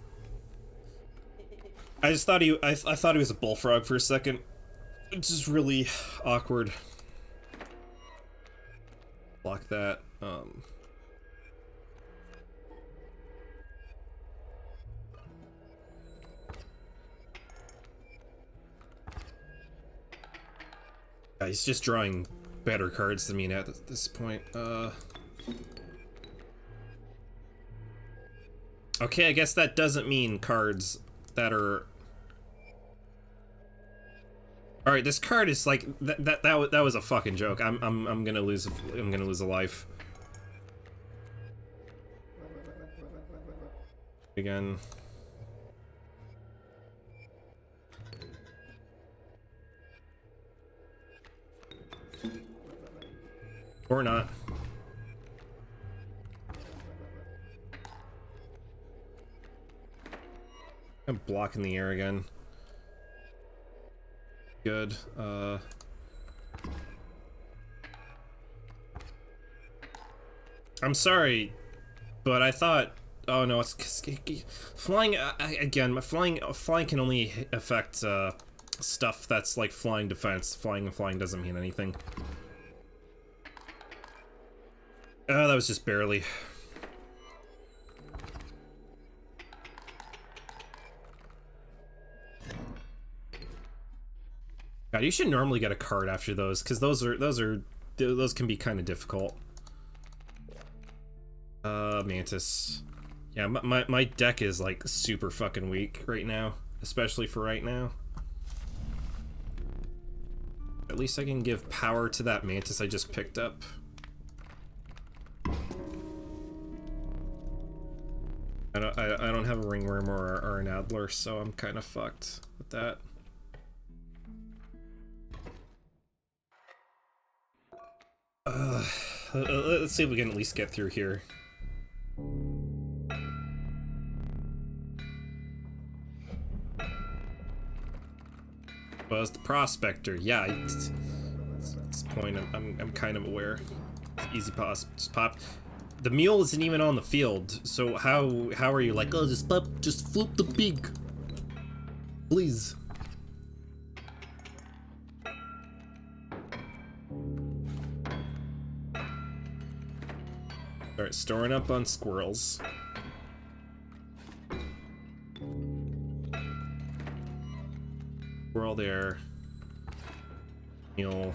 I just thought I thought he was a bullfrog for a second. It's just really awkward. Block that. Yeah, he's just drawing better cards than me at this point. Okay, I guess that doesn't mean cards that are. All right, this card is like that was a fucking joke. I'm gonna lose a life. Again. Or not. I'm blocking the air again. Good. I'm sorry, but I thought. Oh no, it's flying again. Flying can only affect stuff that's like flying defense. Flying and flying doesn't mean anything. Oh, that was just barely. God, you should normally get a card after those, because those can be kind of difficult. Mantis. Yeah, my deck is like super fucking weak right now, especially for right now. At least I can give power to that Mantis I just picked up. I don't have a ringworm or an Adler, so I'm kind of fucked with that. Let's see if we can at least get through here. Was the Prospector? Yeah, at this point I'm kind of aware. Easy pause, just pop. The mule isn't even on the field, so how are you like, oh, just flip the pig, please? All right, storing up on squirrels. Squirrel there. Mule.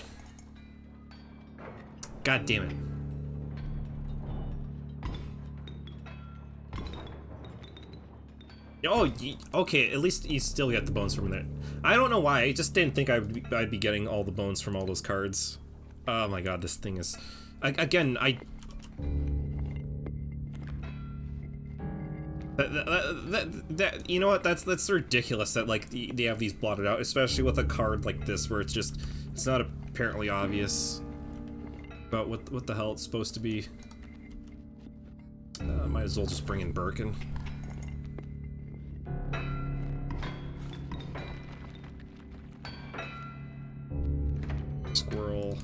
God damn it. Oh, okay, at least you still get the bones from there. I don't know why, I just didn't think I'd be getting all the bones from all those cards. Oh my god, this thing is... Again, you know what, that's ridiculous that, like, they have these blotted out, especially with a card like this, where it's not apparently obvious about what the hell it's supposed to be. Might as well just bring in Birkin. Squirrel.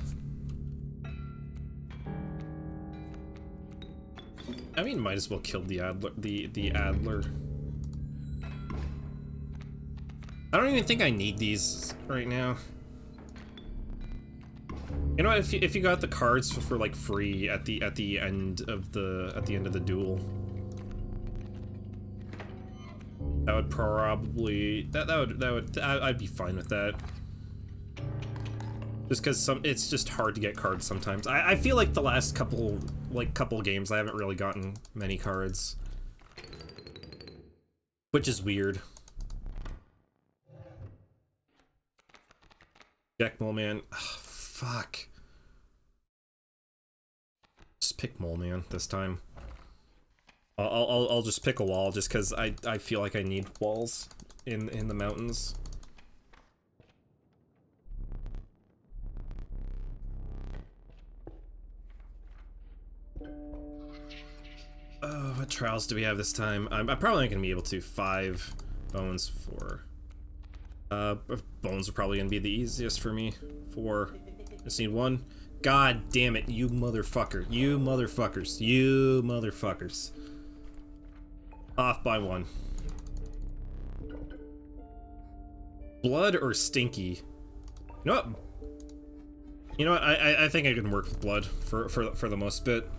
I mean, might as well kill the Adler. The Adler. I don't even think I need these right now. You know what? If you got the cards for like free at the end of the duel, that would probably I'd be fine with that. Just because it's just hard to get cards sometimes. I feel like the last couple games I haven't really gotten many cards, which is weird. Jack Mole Man. Ugh, fuck. Just pick Mole Man this time. I'll just pick a wall just because I feel like I need walls in the mountains. What trials do we have this time? I'm probably not gonna be able to. 5 bones, 4. Bones are probably gonna be the easiest for me. 4. I just need 1. God damn it, you motherfucker. You motherfuckers. You motherfuckers. Off by 1. Blood or stinky? You know what? You know what? I think I can work with blood for the most bit.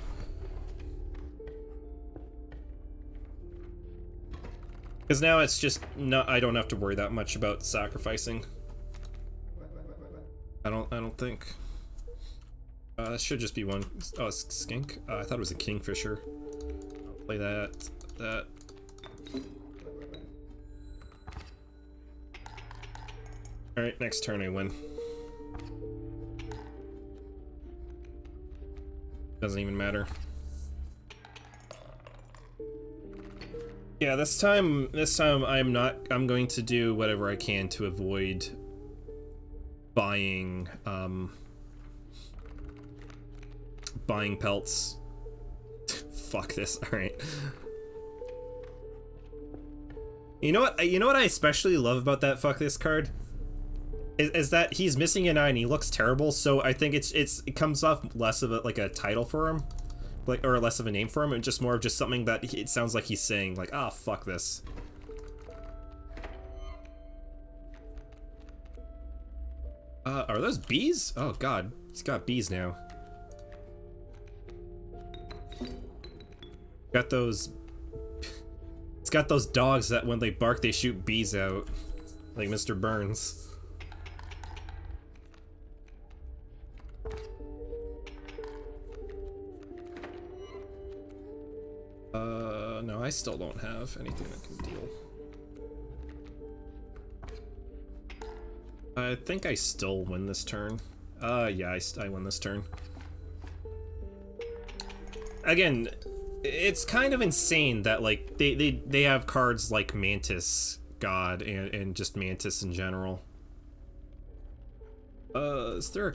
Because now it's just I don't have to worry that much about sacrificing. I don't think. That should just be 1. Oh, it's skink. I thought it was a kingfisher. I'll play that. All right, next turn I win. Doesn't even matter. Yeah, this time I'm going to do whatever I can to avoid buying pelts. Fuck this. All right. You know what I especially love about that fuck this card is that he's missing an eye and he looks terrible, so I think it comes off less of a title for him. Like, or less of a name for him, and just more of just something that it sounds like he's saying, like, ah, fuck this. Are those bees? Oh god, he's got bees now. Got those... It's got those dogs that when they bark, they shoot bees out. Like Mr. Burns. No, I still don't have anything that can deal. I think I still win this turn. Yeah, I win this turn. Again, it's kind of insane that, like, they have cards like Mantis God and just Mantis in general. Is there a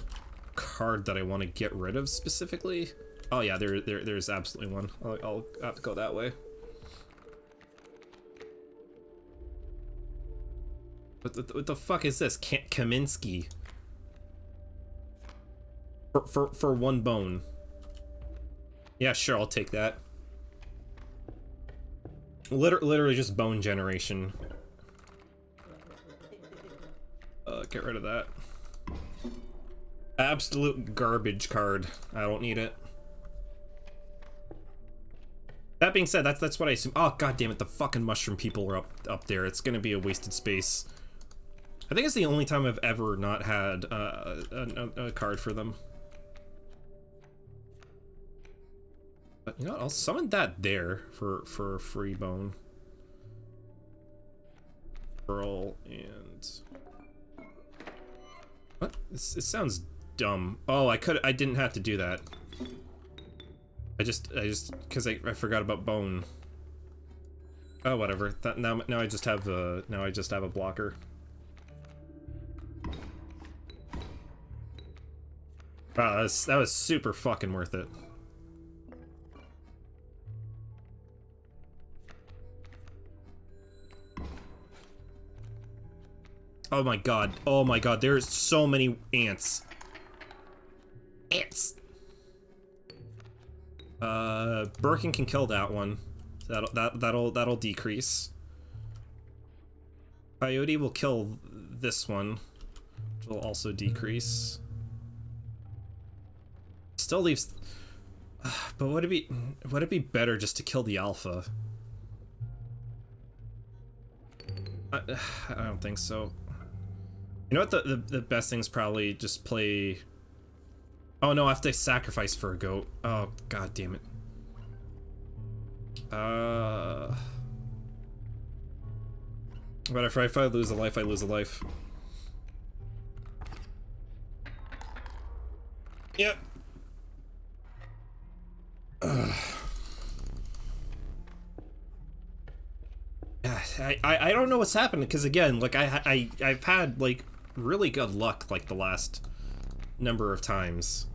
card that I want to get rid of specifically? Oh yeah, there's absolutely one. I'll have to go that way. What the fuck is this? Kaminsky. For 1 bone. Yeah, sure, I'll take that. Literally just bone generation. Get rid of that. Absolute garbage card. I don't need it. That being said, that's what I assume. Oh god damn it! The fucking mushroom people are up there. It's gonna be a wasted space. I think it's the only time I've ever not had a card for them. But you know what? I'll summon that there for a free bone. Pearl and what? It sounds dumb. Oh, I didn't have to do that. I just because I forgot about bone. Oh, whatever. Now I just have a blocker. Wow, that was super fucking worth it. Oh my god. Oh my god, there's so many ants. Ants. Birkin can kill that one. That'll decrease. Coyote will kill this one, which will also decrease. Still leaves, but would it be better just to kill the alpha? I don't think so. You know what? The best thing is probably just play. Oh no, I have to sacrifice for a goat. Oh god damn it. But if I lose a life, I lose a life. Yep. I don't know what's happened, because again, like I've had like really good luck like the last number of times.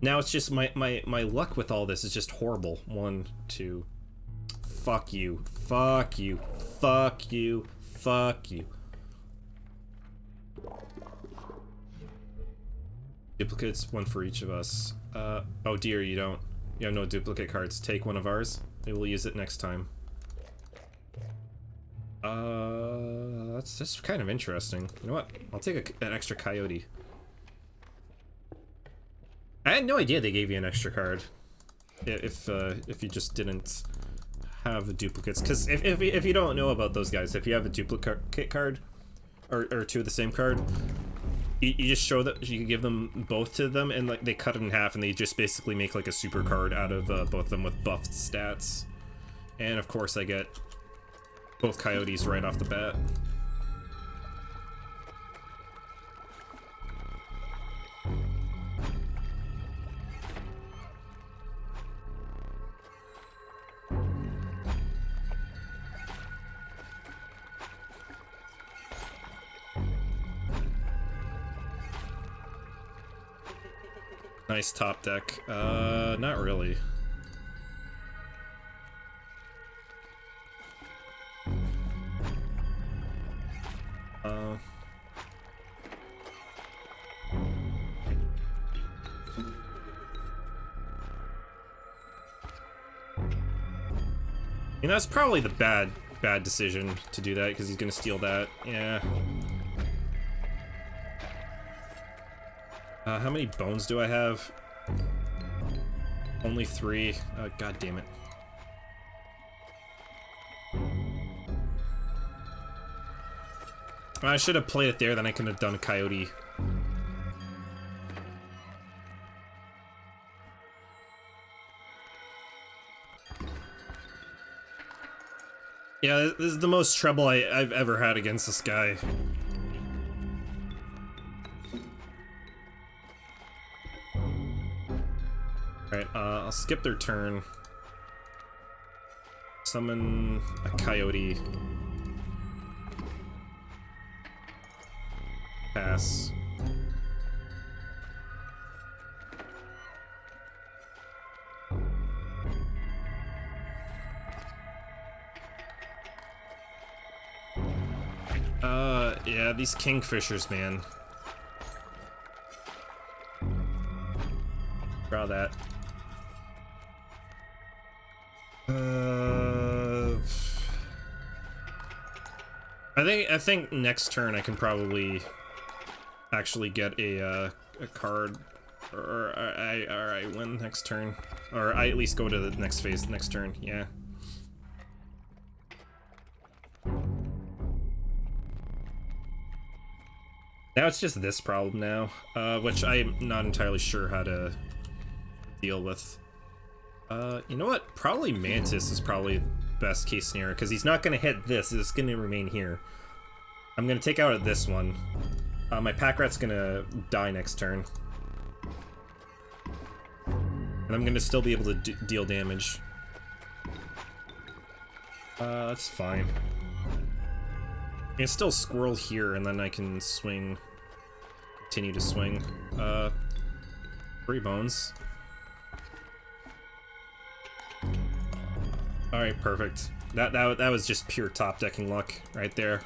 Now it's just my luck with all this is just horrible. 1, 2. Fuck you. Fuck you. Fuck you. Fuck you. Duplicates, 1 for each of us. Oh dear, you have no duplicate cards. Take one of ours. We will use it next time. That's kind of interesting. You know what? I'll take an extra coyote. I had no idea they gave you an extra card. If you just didn't have the duplicates. Because if you don't know about those guys, if you have a duplicate card, or 2 of the same card, you just show that you can give them both to them, and like they cut it in half, and they just basically make like a super card out of both of them with buffed stats. And of course, I get both coyotes right off the bat. Nice top deck. Not really. You know, it's probably the bad decision to do that, because he's gonna steal that. Yeah. How many bones do I have? Only 3. God damn it. I should have played it there, then I could have done a coyote. Yeah, this is the most trouble I've ever had against this guy. Alright, I'll skip their turn. Summon a coyote. Pass. Yeah, these kingfishers, man. Draw that. I think next turn I can probably actually get a card, or I win next turn, or I at least go to the next phase next turn. Yeah. Now it's just this problem now, which I'm not entirely sure how to deal with. You know what? Probably Mantis is probably the best case scenario, because he's not going to hit this. It's going to remain here. I'm going to take out this one. My pack rat's going to die next turn. And I'm going to still be able to deal damage. That's fine. I can still squirrel here, and then I can swing. Continue to swing. 3 bones. Alright, perfect. That was just pure top decking luck right there.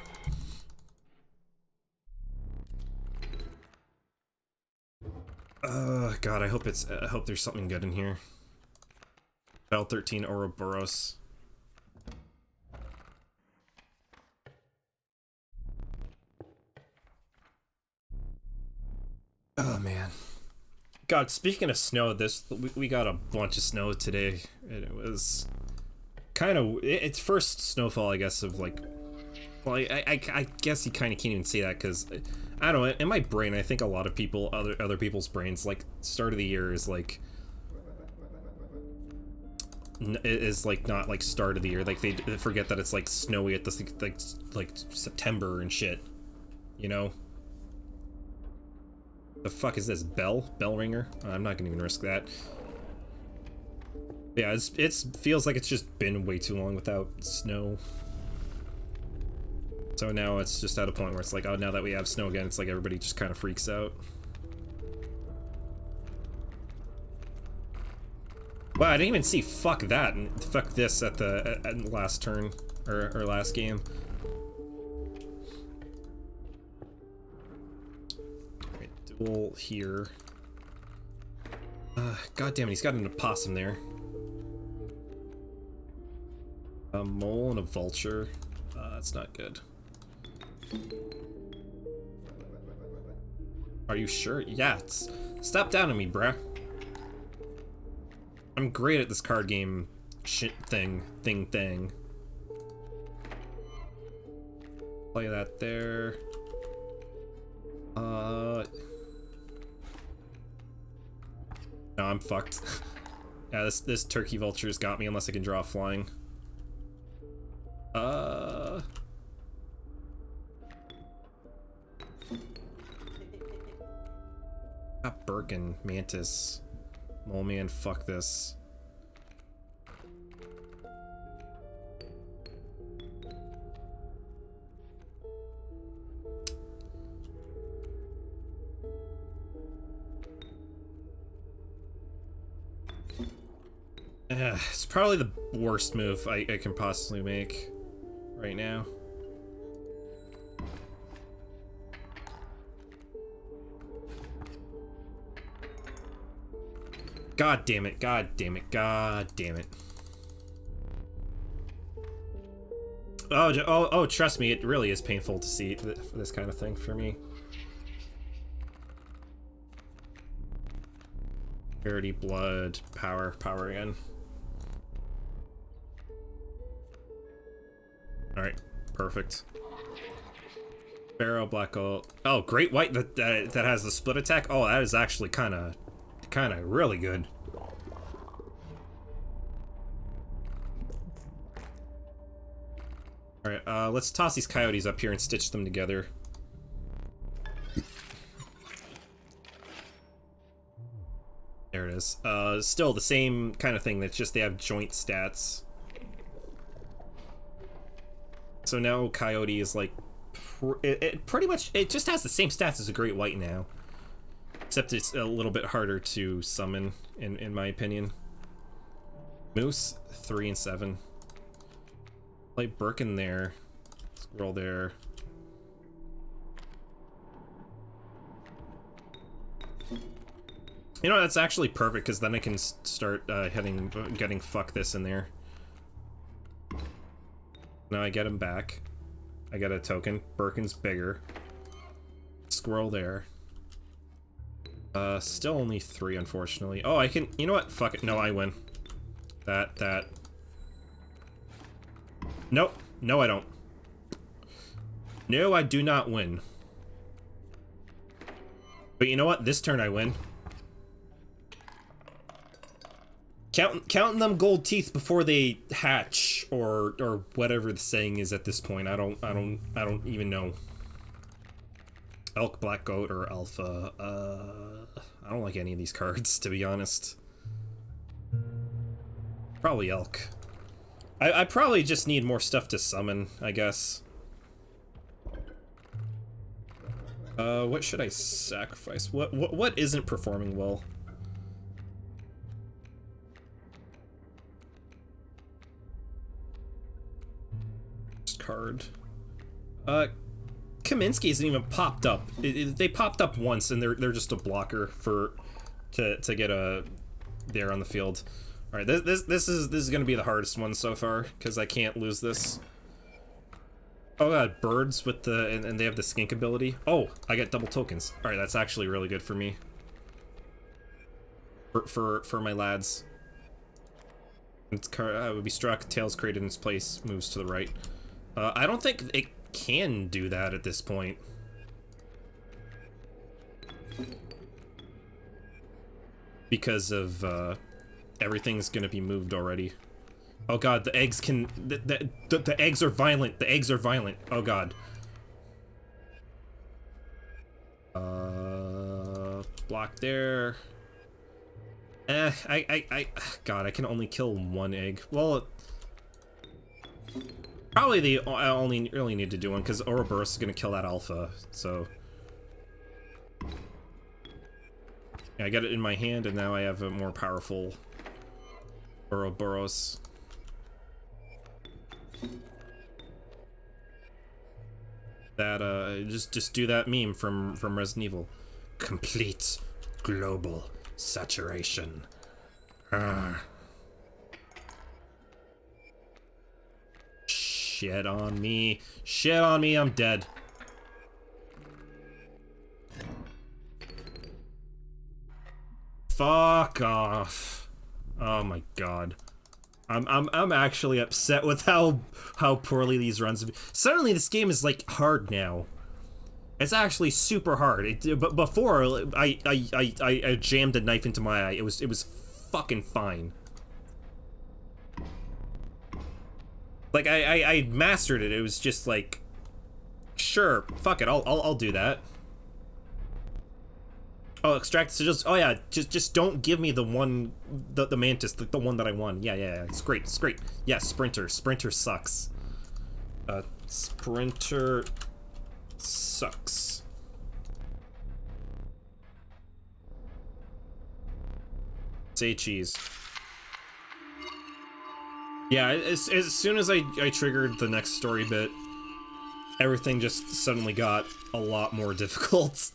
God, I hope there's something good in here. Bell 13 Ouroboros. Oh man. God, speaking of snow, we got a bunch of snow today, and it was kind of it's first snowfall, I guess, of like, well, I guess you kind of can't even say that because I don't know, in my brain, I think a lot of people, other people's brains, like start of the year is like not like start of the year, like they forget that it's like snowy at this like September and shit, you know. The fuck is this? Bell ringer? I'm not gonna even risk that. Yeah, it feels like it's just been way too long without snow. So now it's just at a point where it's like, oh, now that we have snow again, it's like everybody just kind of freaks out. Wow, I didn't even see fuck that and fuck this at the last turn or last game. Duel here. God damn it, he's got an opossum there. A mole and a vulture. That's not good. Are you sure? Yeah, stop down on me, bruh. I'm great at this card game shit thing. Play that there. No, I'm fucked. Yeah, this turkey vulture's got me unless I can draw flying. Birkin, Mantis. Mole man, fuck this. It's probably the worst move I can possibly make right now. God damn it, god damn it, god damn it. Oh, trust me, it really is painful to see this kind of thing for me. Purity, blood, power again. Alright, perfect. Barrow, black gold. Oh, great white that has the split attack. Oh, that is actually kind of really good. Alright, let's toss these coyotes up here and stitch them together. There it is. Still the same kind of thing, that's just they have joint stats. So now Coyote is like, it pretty much, it just has the same stats as a Great White now. Except it's a little bit harder to summon, in my opinion. Moose, 3 and 7. Play Birkin there. Squirrel there. You know, that's actually perfect, because then I can start getting fuck this in there. Now I get him back. I get a token. Birkin's bigger. Squirrel there. Still only 3, unfortunately. Oh, I can... You know what? Fuck it. No, I win. That. Nope. No, I don't. No, I do not win. But you know what? This turn I win. Counting them gold teeth before they hatch, or whatever the saying is at this point. I don't even know. Elk, black goat, or alpha. I don't like any of these cards, to be honest. Probably elk. I probably just need more stuff to summon, I guess. What should I sacrifice? What isn't performing well? card. Kaminsky isn't even popped up. They popped up once, and they're just a blocker for to get a there on the field. All right, this is gonna be the hardest one so far because I can't lose this. Oh god, birds with the and they have the skink ability. Oh, I get double tokens. All right, that's actually really good for me. For my lads. It's would be struck. Tails created in its place. Moves to the right. I don't think it can do that at this point. Because of everything's gonna be moved already. Oh god, the eggs can the eggs are violent. The eggs are violent. Oh god. Block there. God, I can only kill one egg. Well, probably I only really need to do one because Ouroboros is gonna kill that alpha. So yeah, I got it in my hand, and now I have a more powerful Ouroboros. That just do that meme from Resident Evil. Complete global saturation. Shit on me. Shit on me, I'm dead. Fuck off. Oh my god. I'm actually upset with how poorly these runs have been. Suddenly this game is like hard now. It's actually super hard. But before I jammed a knife into my eye. It was fucking fine. Like I mastered it. It was just like, sure, fuck it. I'll do that. Oh, extract sigils. Oh yeah, just don't give me the one, the mantis, the one that I won. Yeah, it's great, it's great. Yeah, sprinter sucks. Sprinter sucks. Say cheese. Yeah, as soon as I triggered the next story bit, everything just suddenly got a lot more difficult.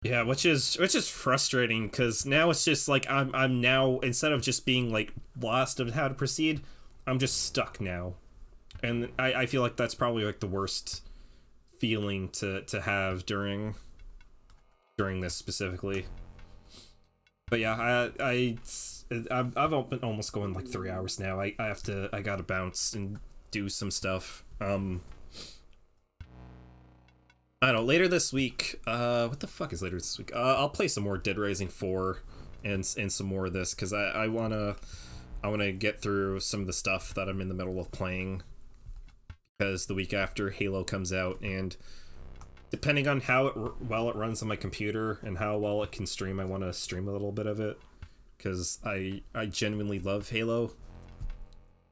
Yeah, which is frustrating because now it's just like I'm now, instead of just being like lost of how to proceed, I'm just stuck now, and I feel like that's probably like the worst feeling to have during this specifically. But yeah, I've been almost going like 3 hours now. I gotta bounce and do some stuff. I don't know, later this week, what the fuck is later this week? I'll play some more Dead Rising 4 and some more of this, because I wanna get through some of the stuff that I'm in the middle of playing, because the week after Halo comes out, and depending on how well it runs on my computer and how well it can stream, I want to stream a little bit of it, because I genuinely love Halo,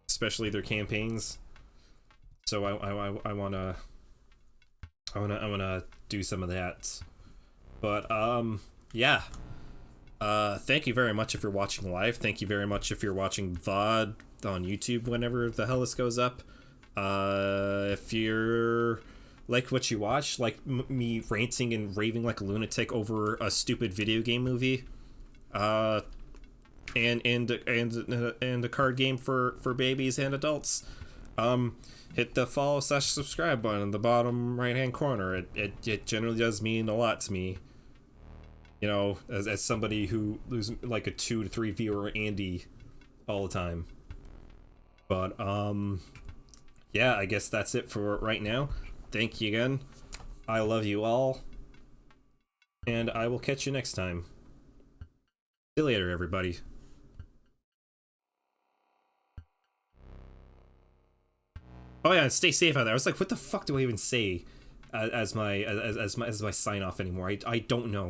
especially their campaigns. So I wanna do some of that. But yeah. Thank you very much if you're watching live. Thank you very much if you're watching VOD on YouTube whenever the hell this goes up. If you're like what you watch, like me ranting and raving like a lunatic over a stupid video game movie, and a card game for babies and adults, hit the follow / subscribe button in the bottom right hand corner. It generally does mean a lot to me, you know, as somebody who's like a 2 to 3 viewer Andy all the time. But yeah, I guess that's it for right now. Thank you again. I love you all, and I will catch you next time. See you later, everybody. Oh yeah, and stay safe out there. I was like, what the fuck do I even say as my sign off anymore? I don't know.